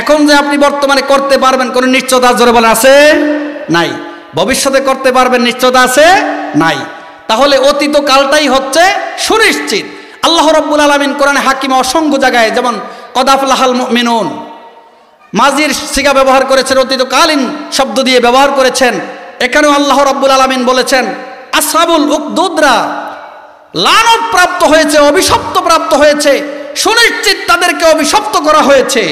এখন যে আপনি বর্তমানে করতে পারবেন কোনো নিশ্চয়তা জোরে বলেন আছে? নাই। ভবিষ্যতে করতে পারবেন নিশ্চয়তা আছে? নাই। তাহলে অতীতকালটাই হচ্ছে সুনিশ্চিত। আল্লাহ রাব্বুল আলামিন কোরআনে হাকিমে অসংখ্য জায়গায়, যেমন কদ আফলাহাল মুমিনুন, মাজির সিগা ব্যবহার করেছেন, অতীতকালীন শব্দ দিয়ে ব্যবহার করেছেন। এখানেও আল্লাহ রাব্বুল আলামিন বলেছেন আসহাবুল উখদুদরা লানত প্রাপ্ত হয়েছে, অভিশপ্ত প্রাপ্ত হয়েছে, সুনিশ্চিত তাদেরকে অভিশপ্ত করা হয়েছে।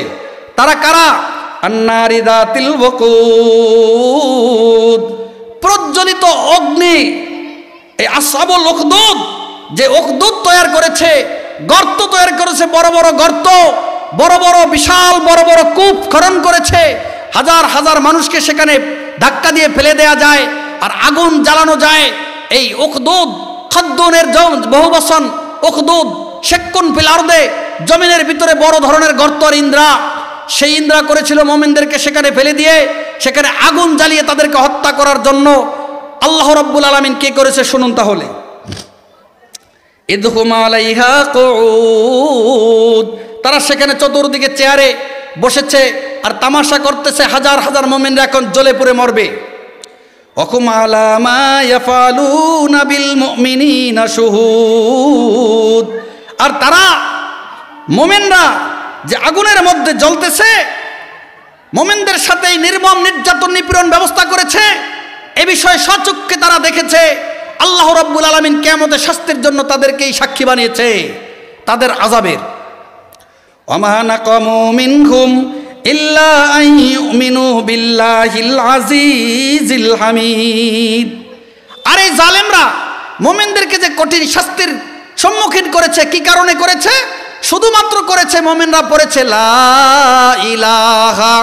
তারা কারা? আন্নারি যাতিল ওয়াকুদ, প্রজ্বলিত অগ্নি। এই আসহাবুল উখদুদ যে উখদুদ তৈরি করেছে, গর্ত তৈরি করেছে, বড় বড় গর্ত, বড় বড় বিশাল বড় বড় কূপ খনন করেছে, হাজার হাজার মানুষকে সেখানে ধাক্কা দিয়ে ফেলে দেয়া যায় আর আগুন জ্বালানো যায়। এই উখদুদ খদ্দুনের বহুবচন উখদুদ শেক্কুন ফিল আরদে, জমিনের ভিতরে বড় ধরনের গর্ত আর ইন্দ্রা, সেই ইন্দ্রা করেছিল মুমিনদেরকে সেখানে ফেলে দিয়ে সেখানে আগুন জ্বালিয়ে তাদেরকে হত্যা করার জন্য। আল্লাহ রাব্বুল আলামিন কি করেছে শুনুন তাহলে। ইদহুম আলাইহা কুউদ, তারা সেখানে চতুর্দিকে চেয়ারে বসেছে আর তামাশা করতেছে, হাজার হাজার মুমিনরা এখন জ্বলে পুড়ে মরবে। ওয়াকুম আলা মা ইয়াফালুনা বিল মুমিনিনা শুহুদ, আর তারা মুমিনরা যে আগুনের মধ্যে জ্বলতেছে, মুমিনদের সাথে নির্মম নির্যাতন নিপীড়ন ব্যবস্থা করেছে, এ বিষয়ে সচক্ষে তারা দেখেছে। আল্লাহ রাব্বুল আলামিন কিয়ামতের শাস্তির জন্য তাদেরকেই সাক্ষী বানিয়েছে তাদের আযাবের। ওয়ামা নাকামু মিনহুম ইল্লা আন ইউমিনু বিল্লাহিল আজিজিল হামিদ। আর এই জালেমরা মুমিনদেরকে যে কঠিন শাস্তির সম্মুখীন করেছে, কি কারণে করেছে? শুধুমাত্র করেছে মুমিনরা পড়েছে লা ইলাহা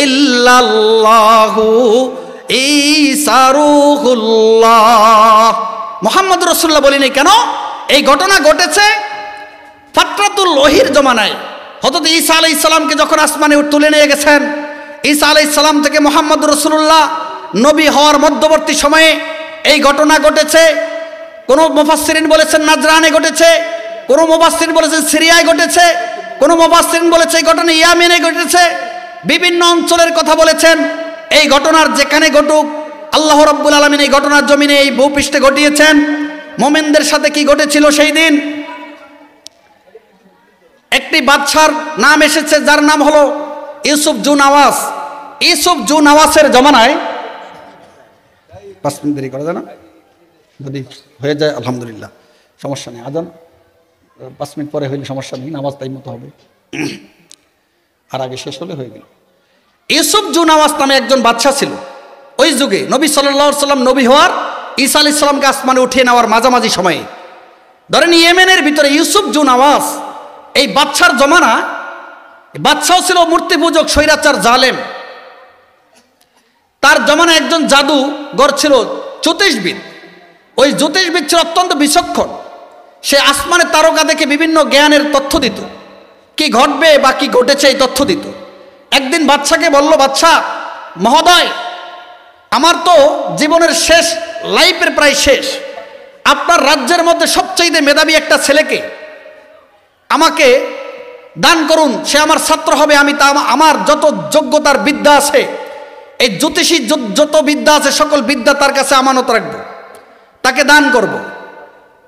ইল্লাল্লাহু ঈসা রূহুল্লাহ, মুহাম্মদুর রাসূলুল্লাহ বলিনি কেন? এই ঘটনা ঘটেছে ফাতরাতুল ওহীর জমানায়। হযরত ঈসা আলাইহিস সালামকে যখন আসমানে তুলে নিয়ে গেছেন, ঈসা আলাইহিস সালাম থেকে মুহাম্মদুর রাসূলুল্লাহ নবী হওয়ার মধ্যবর্তী সময়ে এই ঘটনা ঘটেছে। কোন মুফাসসিরিন বলেছেন নাজরানে ঘটেছে, কোন মুফাসসিরিন বলেছেন সিরিয়ায় ঘটেছে, কোন মুফাসসিরিন বলেছে এই ঘটনা ইয়ামেনে ঘটেছে, বিভিন্ন অঞ্চলের কথা বলেছেন। এই ঘটনার যেখানে ঘটুক, আল্লাহ রাব্বুল আলামিন এই ঘটনার জমিনে এই ভূপৃষ্ঠে ঘটিয়েছেন। মুমিনদের সাথে কি ঘটেছিল সেই দিন? একটি বাদশার নাম এসেছে যার নাম হলো ইউসুফ জু নওয়াজ। ইউসুফ জু নওয়াজের জমানায় 5 মিনিট দেরি করা যায় না? যদি হয়ে যায় আলহামদুলিল্লাহ, সমস্যা নেই। আজান 5 মিনিট পরে হইলে সমস্যা নেই, নামাজ টাইম মতো হবে, আর আগে শেষ হলে হয়ে গেল। ইউসুফ জু নওয়াজ নামে একজন বাদশা ছিল ওই যুগে, নবী সাল্লাল্লাহু আলাইহি সাল্লাম নবী হওয়ার, ঈসা আলাইহিস সালামকে আসমানে উঠিয়ে নেওয়ার মাঝামাঝি সময়ে। ধরেন ইয়েমেনের ভিতরে ইউসুফ জু নওয়াজ এই বাদশার জমানা, বাদশাও ছিল মূর্তি পূজক, স্বৈরাচার, জালেম। তার জমানায় একজন জাদুঘর ছিল, জ্যোতিষবিদ। ওই জ্যোতিষবিদ ছিল অত্যন্ত বিচক্ষণ। সে আসমানে তারকা দেখে বিভিন্ন জ্ঞানের তথ্য দিত, কি ঘটবে বা কি ঘটেছে এই তথ্য দিত। একদিন বাদশাকে বলল, বাদশা মহোদয়, আমার তো জীবনের শেষ, লাইফের প্রায় শেষ, আপনার রাজ্যের মধ্যে সবচেয়ে মেধাবী একটা ছেলেকে আমাকে দান করুন, সে আমার ছাত্র হবে। আমি তা আমার যত যোগ্যতার বিদ্যা আছে, এই জ্যোতিষী যত বিদ্যা আছে, সকল বিদ্যা তার কাছে আমানত রাখব, তাকে দান করব।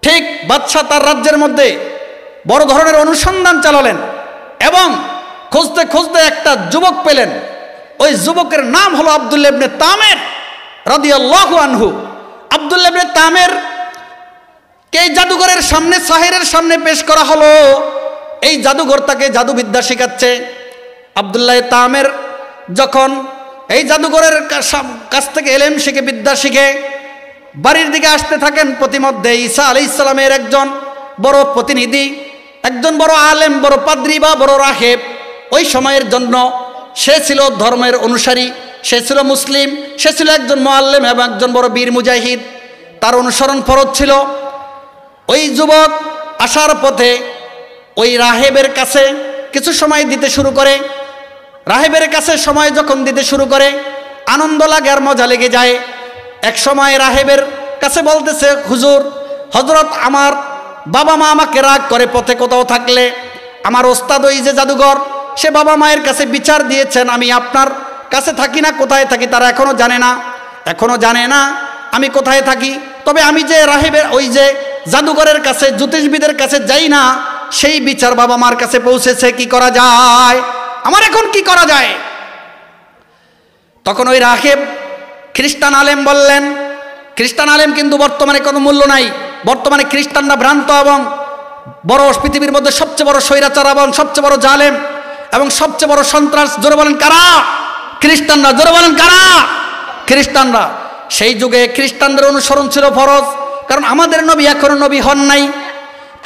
ঠিক বাদশা তার রাজ্যের মধ্যে বড় ধরনের অনুসন্ধান চালালেন এবং খুঁজতে খুঁজতে একটা যুবক পেলেন। ওই যুবকের নাম হলো আব্দুল্লাহ ইবনে তামের রাদিয়াল্লাহু আনহু। আব্দুল্লাহ ইবনে তামের কে জাদুঘরের সামনে, সাহেরের সামনে পেশ করা হলো। এই জাদুঘর তাকে জাদুবিদ্যা শেখাচ্ছে। আব্দুল্লাহ তামের যখন এই জাদুঘরের কাছ থেকে এলেম শিখে, বিদ্যা শিখে বাড়ির দিকে আসতে থাকেন, প্রতিমধ্যে ঈসা আলাইহিস সালামের একজন বড় প্রতিনিধি, একজন বড় আলেম, বড় পাদ্রী বা বড় রাহেব, ওই সময়ের জন্য সে ছিল ধর্মের অনুসারী, সে ছিল মুসলিম, সে ছিল একজন মুআল্লিম এবং একজন বড় বীর মুজাহিদ, তার অনুসরণ ফরজ ছিল। ওই যুবক আসার পথে ওই রাহেবের কাছে কিছু সময় দিতে শুরু করে। রাহেবের কাছে সময় যখন দিতে শুরু করে, আনন্দ লাগে আর মজা লেগে যায়। এক সময় রাহেবের কাছে বলতেছে, হুজুর, হযরত আমার বাবা মা আমাকে রাগ করে পথে কোথাও থাকলে। আমার ওস্তাদ ওই যে জাদুঘর, সে বাবা মায়ের কাছে বিচার দিয়েছেন আমি আপনার কাছে থাকি না, কোথায় থাকি তারা এখনো জানে না আমি কোথায় থাকি। তবে আমি যে রাহেবের ওই যে জাদুঘরের কাছে, জ্যোতিষবিদের কাছে যাই না, সেই বিচার বাবা মার কাছে পৌঁছেছে। কি করা যায়? আমার এখন কি করা যায়? তখন ওই রাহেব খ্রিস্টান আলেম বললেন, খ্রিস্টান আলেম কিন্তু বর্তমানে কোনো মূল্য নাই। বর্তমানে খ্রিস্টানরা ভ্রান্ত এবং বড়, পৃথিবীর মধ্যে সবচেয়ে বড় স্বৈরাচার এবং সবচেয়ে বড় জালেম এবং সবচেয়ে বড় সন্ত্রাস। জোরে বলেন কারা? খ্রিস্টানরা। জোরে বলেন কারা? খ্রিস্টানরা। সেই যুগে খ্রিস্টানদের অনুসরণ ছিল ফরজ, কারণ আমাদের নবী এখনো নবী হন নাই।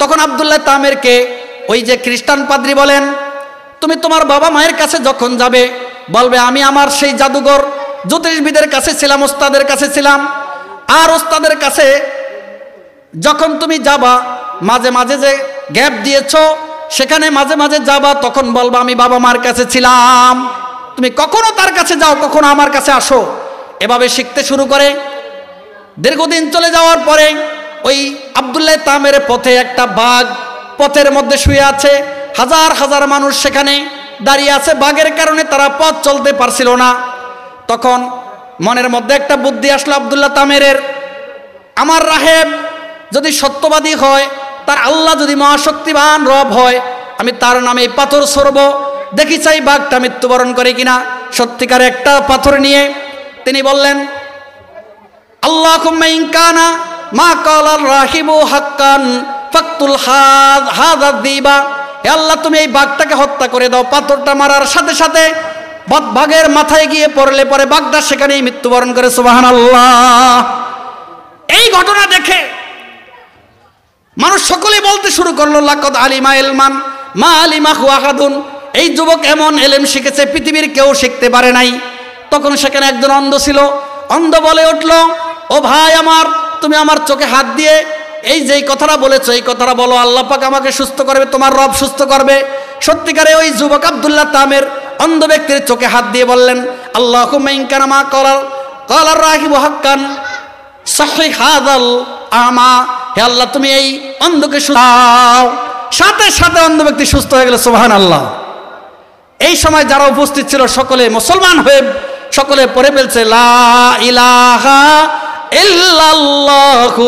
তখন আব্দুল্লাহ তামেরকে ওই যে খ্রিস্টান পাদ্রী বলেন, তুমি তোমার বাবা মায়ের কাছে যখন যাবে বলবে আমি আমার সেই জাদুঘর জ্যোতিষবিদের কাছে ছিলাম, ওস্তাদের কাছে ছিলাম। আর ওস্তাদের কাছে যখন তুমি যাবা, মাঝে মাঝে যে গ্যাপ দিয়েছো সেখানে মাঝে মাঝে যাবা, তখন বলবা আমি বাবা মার কাছে ছিলাম। তুমি কখনো তার কাছে যাও, কখনো আমার কাছে আসো। এভাবে শিখতে শুরু করে। দীর্ঘদিন চলে যাওয়ার পরে ওই আব্দুল্লাহ তামের পথে একটা বাঘ পথের মধ্যে শুয়ে আছে। হাজার হাজার মানুষ সেখানে দাঁড়িয়ে আছে। বাঘের কারণে তারা পথ চলতে পারছিল না। তখন মনের মধ্যে একটা বুদ্ধি আসলো আব্দুল্লাহ তামেরের, আমার রাহেব যদি সত্যবাদী হয়, তার আল্লাহ যদি মহাশক্তিবান রব হয়, আমি তার নামে এই পাথর ছড়ব, দেখি চাই বাঘটা মৃত্যুবরণ করে কিনা। সত্যিকার একটা পাথর নিয়ে তিনি বললেন, আল্লাহুম্মা ইন কানা মা ক্বালার রাহিবু হাক্কান ফাকতুল হাযা যিবা। হে আল্লাহ, তুমি এই বাঘটাকে হত্যা করে দাও। পাথরটা মারার সাথে সাথে বাঘের মাথায় গিয়ে পড়লে পরে বাঘটা সেখানেই মৃত্যুবরণ করে। সুবহানাল্লাহ। এই ঘটনা দেখে মানুষ সকলে বলতে শুরু করলো, লাকাদ আলিমা ইলমান মা আলিমাহু আহাদুন। এই যুবক এমন এলেম শিখেছে পৃথিবীর কেউ শিখতে পারে নাই। তখন সেখানে একজন অন্ধ ছিল। অন্ধ বলে উঠল, ও ভাই আমার, তুমি আমার চোখে হাত দিয়ে এই যে কথাটা বলেছো, এই কথাটা বলো, আল্লাহ পাক আমাকে সুস্থ করবে, তোমার রব সুস্থ করবে। সত্যিকারে ওই যুবক আব্দুল্লাহ তামের অন্ধ ব্যক্তির চোখে হাত দিয়ে বললেন, আল্লাহুম্মা ইন কানা মা ক্বালার রাহিবু হাক্কান সাহিহ হাযাল আমা। হে আল্লাহ, তুমি এই অন্ধকে সুস্থ দাও। সাথে সাথে অন্ধ ব্যক্তি সুস্থ হয়ে গেল। সুবহানাল্লাহ। এই সময় যারা উপস্থিত ছিল সকলে মুসলমান হয়ে সকলে পড়ে ফেলছে, লা ইলাহা ইল্লাল্লাহু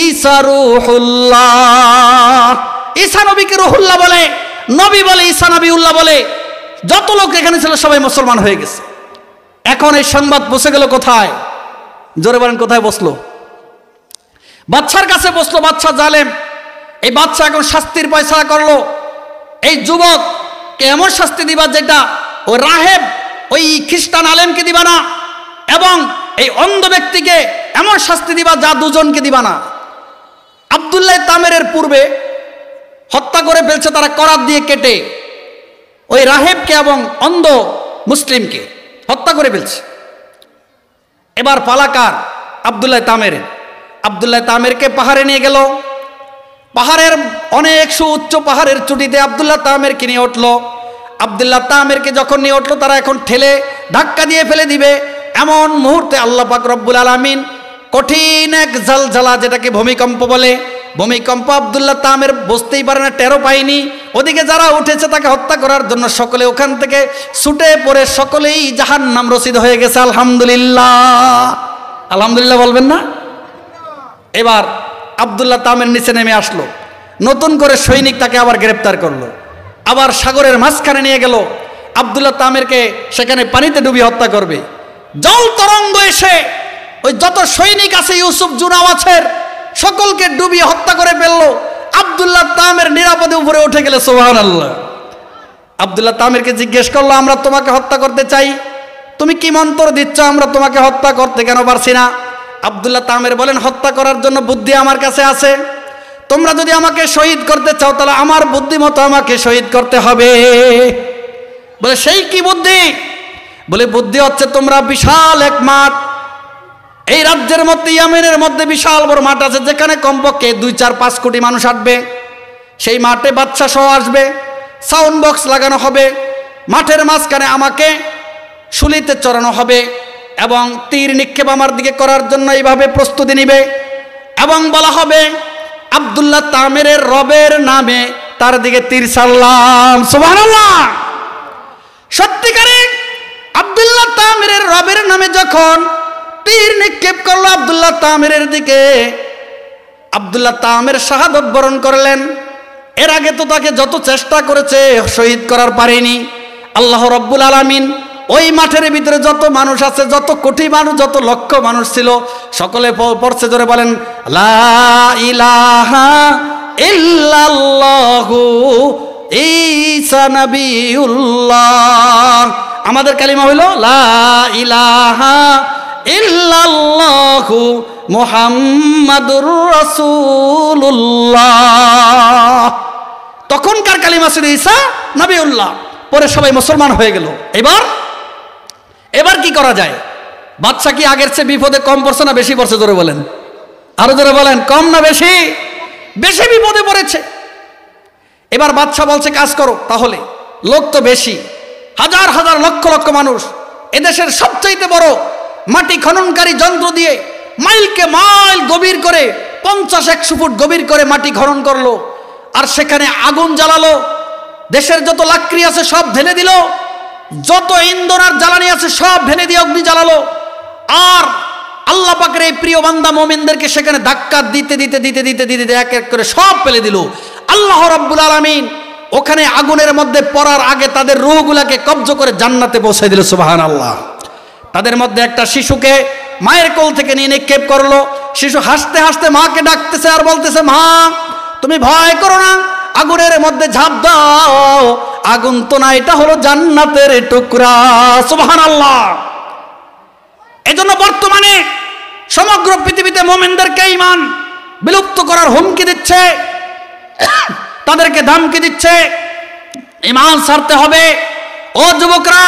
ঈসা রূহুল্লাহ। ঈসা নবীকে রূহুল্লাহ বলে, নবী বলে, ঈসা নবীউল্লাহ বলে। যত লোক এখানে ছিল সবাই মুসলমান হয়ে গেছে। এখন এই সংবাদ পৌঁছে গেল কোথায়? জোরে বলেন, কোথায় বসলো? বাদশার কাছে বসলো। বাদশা জালেম। এই বাদশা এখন শাস্তির ফয়সালা করলো। এই যুবককে এমন শাস্তি দিবা যেটা ওই রাহেব ওই খ্রিস্টান আলেমকে দিবা না, এবং এই অন্ধ ব্যক্তিকে এমন শাস্তি দিবা যা দুজনকে দিবা না। আব্দুল্লাহ তামেরের পূর্বে হত্যা করে ফেলছে তারা করাত দিয়ে কেটে, ওই রাহেবকে এবং অন্ধ মুসলিমকে হত্যা করে ফেলছে। এবার পালাকার আব্দুল্লাহ তামের। আব্দুল্লাহ তামেরকে পাহাড়ে নিয়ে গেল। পাহাড়ের অনেক সুউচ্চ পাহাড়ের চুটিতে আব্দুল্লাহ তামেরকে নিয়ে উঠলো। আব্দুল্লাহ তামেরকে যখন নিয়ে উঠলো, তারা এখন ঠেলে ধাক্কা দিয়ে ফেলে দিবে। এমন মুহূর্তে আল্লাহ পাক রব্বুল আলামিন কঠিন এক জালজালা, যেটাকে ভূমিকম্প বলে, ভূমিকম্প আব্দুল্লাহ তামের বুঝতেই পারে না, টেরও পায়নি। ওদিকে যারা উঠেছে তাকে হত্যা করার জন্য সকলে ওখান থেকে ছুটে পড়ে সকলেই জাহান্নাম রসিদ হয়ে গেছে। আলহামদুলিল্লাহ, আলহামদুলিল্লাহ বলবেন না? এবার আব্দুল্লাহ তামের নিচে নেমে আসলো। নতুন করে সৈনিক তাকে আবার গ্রেপ্তার করলো, আবার সাগরের মাঝখানে নিয়ে গেল। আব্দুল্লাহ তামেরকে সেখানে পানিতে ডুবিয়ে হত্যা করবে। জল তরঙ্গ এসে ওই যত সৈনিক আছে ইউসুফ জুনাওয়াছের সকলকে ডুবিয়ে হত্যা করে ফেললো। আব্দুল্লাহ তামের নিরাপদে উপরে উঠে গেলে। সুবহানাল্লাহ। আব্দুল্লাহ তামেরকে জিজ্ঞেস করলো, আমরা তোমাকে হত্যা করতে চাই, তুমি কি মন্ত্র দিচ্ছ? আমরা তোমাকে হত্যা করতে কেন পারছি না? আব্দুল্লাহ তামের বলেন, হত্যা করার জন্য বুদ্ধি আমার কাছে আছে। তোমরা যদি আমাকে শহীদ করতে চাও তাহলে আমার বুদ্ধি মতো আমাকে শহীদ করতে হবে। বলে, সেই কি বুদ্ধি? বলে, বুদ্ধি হচ্ছে তোমরা বিশাল এক মাঠ, এই রাজ্যের মধ্যে ইয়ামেনের মধ্যে বিশাল বড় মাঠ আছে, যেখানে কমপক্ষে 2-4-5 কোটি মানুষ আসবে। সেই মাঠে বাদশা সহ আসবে, সাউন্ড বক্স লাগানো হবে, মাঠের মাঝখানে আমাকে শুলিতে চড়ানো হবে এবং তীর নিক্ষেপ আমার দিকে করার জন্য এইভাবে প্রস্তুতি নিবে, এবং বলা হবে আব্দুল্লাহ তামেরের রবের নামে তার দিকে তীর ছাড়লাম। সুবহানাল্লাহ। সত্যিকারে আব্দুল্লাহ তামেরের রবের নামে যখন তীর নিক্ষেপ করলো আব্দুল্লাহ তামেরের দিকে, আব্দুল্লাহ তামের শাহাদত বরণ করলেন। এর আগে তো তাকে যত চেষ্টা করেছে শহীদ করার পারেনি। আল্লাহ রব্বুল আলামিন ওই মাঠের ভিতরে যত মানুষ আছে, যত কোটি মানুষ, যত লক্ষ মানুষ ছিল, সকলে পড়ছে, জোরে বলেন, লা ইলাহা ইল্লাল্লাহু ঈসা নবিউল্লাহ। আমাদের কালিমা হইল লা ইলাহা ইল্লাল্লাহু মুহাম্মাদুর রাসূলুল্লাহ। তখনকার কালিমা ছিল ঈসা নবিউল্লাহ, পরে সবাই মুসলমান হয়ে গেল। এবার কি করা যায়? বাদশা কি আগের চেয়ে বিপদে কম পড়ছে না বেশি পড়ছে? জোরে বলেন, আরো জোরে বলেন, কম না বেশি? বেশি বিপদে পড়েছে। এবার বাদশা বলছে কাজ করো, তাহলে লোক তো বেশি, হাজার হাজার লক্ষ লক্ষ মানুষ, এদেশের সবচাইতে বড় মাটি খননকারী যন্ত্র দিয়ে মাইলকে মাইল গভীর করে 50-100 ফুট গভীর করে মাটি খনন করলো, আর সেখানে আগুন জ্বালালো, দেশের যত লাকড়ি আছে সব ঢেলে দিল, যত ইন্ধন আর জ্বালানি আছে সব ঢেলে দিয়ে অগ্নি জ্বালালো, আর আল্লাহ পাকের এই প্রিয় বান্দা মুমিনদেরকে সেখানে ধাক্কা দিতে দিতে দিতে দিতে দিতে এক এক করে সব ফেলে দিল। আল্লাহ রাব্বুল আলামিন ওখানে আগুনের মধ্যে পড়ার আগে তাদের রূহগুলাকে কব্জ করে জান্নাতে পৌঁছে দিল। সুবহানাল্লাহ। তাদের মধ্যে একটা শিশুকে মায়ের কোল থেকে নিয়ে নিক্ষেপ করলো। শিশু হাসতে হাসতে মাকে ডাকতেছে আর বলতেছে, মা তুমি ভয় করো না, আগুনের মধ্যে ঝাঁপ দাও, আগুন তো না, এটা হলো জান্নাতের টুকরা। সুবহানাল্লাহ। এজন্য বর্তমানে সমগ্র পৃথিবীতে মুমিনদেরকে ঈমান বিলুপ্ত করার হুমকি দিচ্ছে, তাদেরকে ধমকি দিচ্ছে, ঈমান ছাড়তে হবে। ও যুবকরা,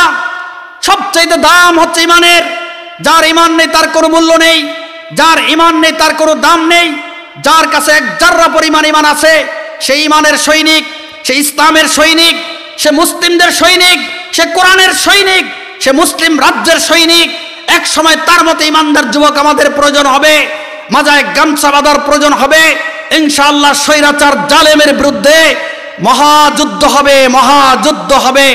সবচেয়ে দাম হচ্ছে ঈমানের। যার ঈমান নেই তার কোনো মূল্য নেই, যার ঈমান নেই তার কোনো দাম নেই। যার কাছে এক জাররা পরিমাণ ঈমান আছে, সেই ঈমানের সৈনিক, সে ইসলামের সৈনিক, সে মুসলিমদের সৈনিক, সে কোরআনের সৈনিক, সে মুসলিম রাজ্যের সৈনিক। এক সময় তার মতো ঈমানদার যুবক আমাদের প্রয়োজন হবে, মাজায় গামছা বাঁধার প্রয়োজন হবে। ইনশাআল্লাহ স্বৈরাচার জালেমের বিরুদ্ধে মহাযুদ্ধ হবে, মহাযুদ্ধ হবে।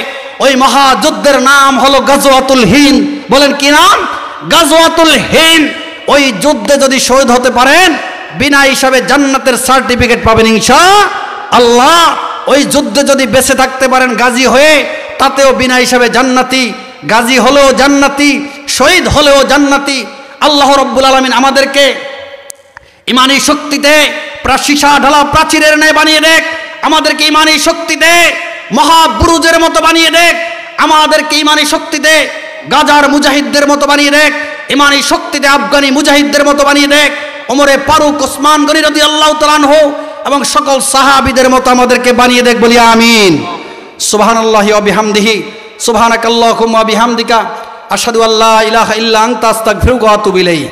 ওই মহাযুদ্ধের নাম হলো গাজওয়াতুল হিন্দ। বলেন কি নাম? গাজওয়াতুল হিন্দ। ওই যুদ্ধে যদি শহীদ হতে পারেন, বিনা হিসাবে জান্নাতের সার্টিফিকেট পাবেন ইনশাআল্লাহ। ওই যুদ্ধে যদি বেঁচে থাকতে পারেন গাজী হয়ে, তাতেও বিনা হিসাবে জান্নাতি, গাজী হলেও জান্নাতি, শহীদ হলেও জান্নাতি। আল্লাহ রাব্বুল আলামিন আমাদেরকে ইমানি শক্তিতে সীসা ঢালা প্রাচীরের ন্যায় বানিয়ে দেখ, আমাদেরকে ইমানি শক্তিতে মহাবুরুজের মতো বানিয়ে দেখ, আমাদেরকে ইমানি শক্তিতে গাজার মুজাহিদদের মতো বানিয়ে দেখ, ইমানি শক্তিতে আফগানি মুজাহিদদের মতো বানিয়ে দেখ, ওমরে ফারুক, ওসমান গনি রাদিয়াল্লাহু তাআলা আনহু এবং সকল সাহাবীদের মতো আমাদেরকে বানিয়ে দেখ। বলি আমিন। সুবহানাল্লাহি ওয়া বিহামদিহি, সুবহানাকাল্লাহুম্মা ওয়া বিহামদিকা, আশহাদু আল্লা ইলাহা ইল্লা আনতা আস্তাগফিরুকা ওয়া আতুবু ইলাইক।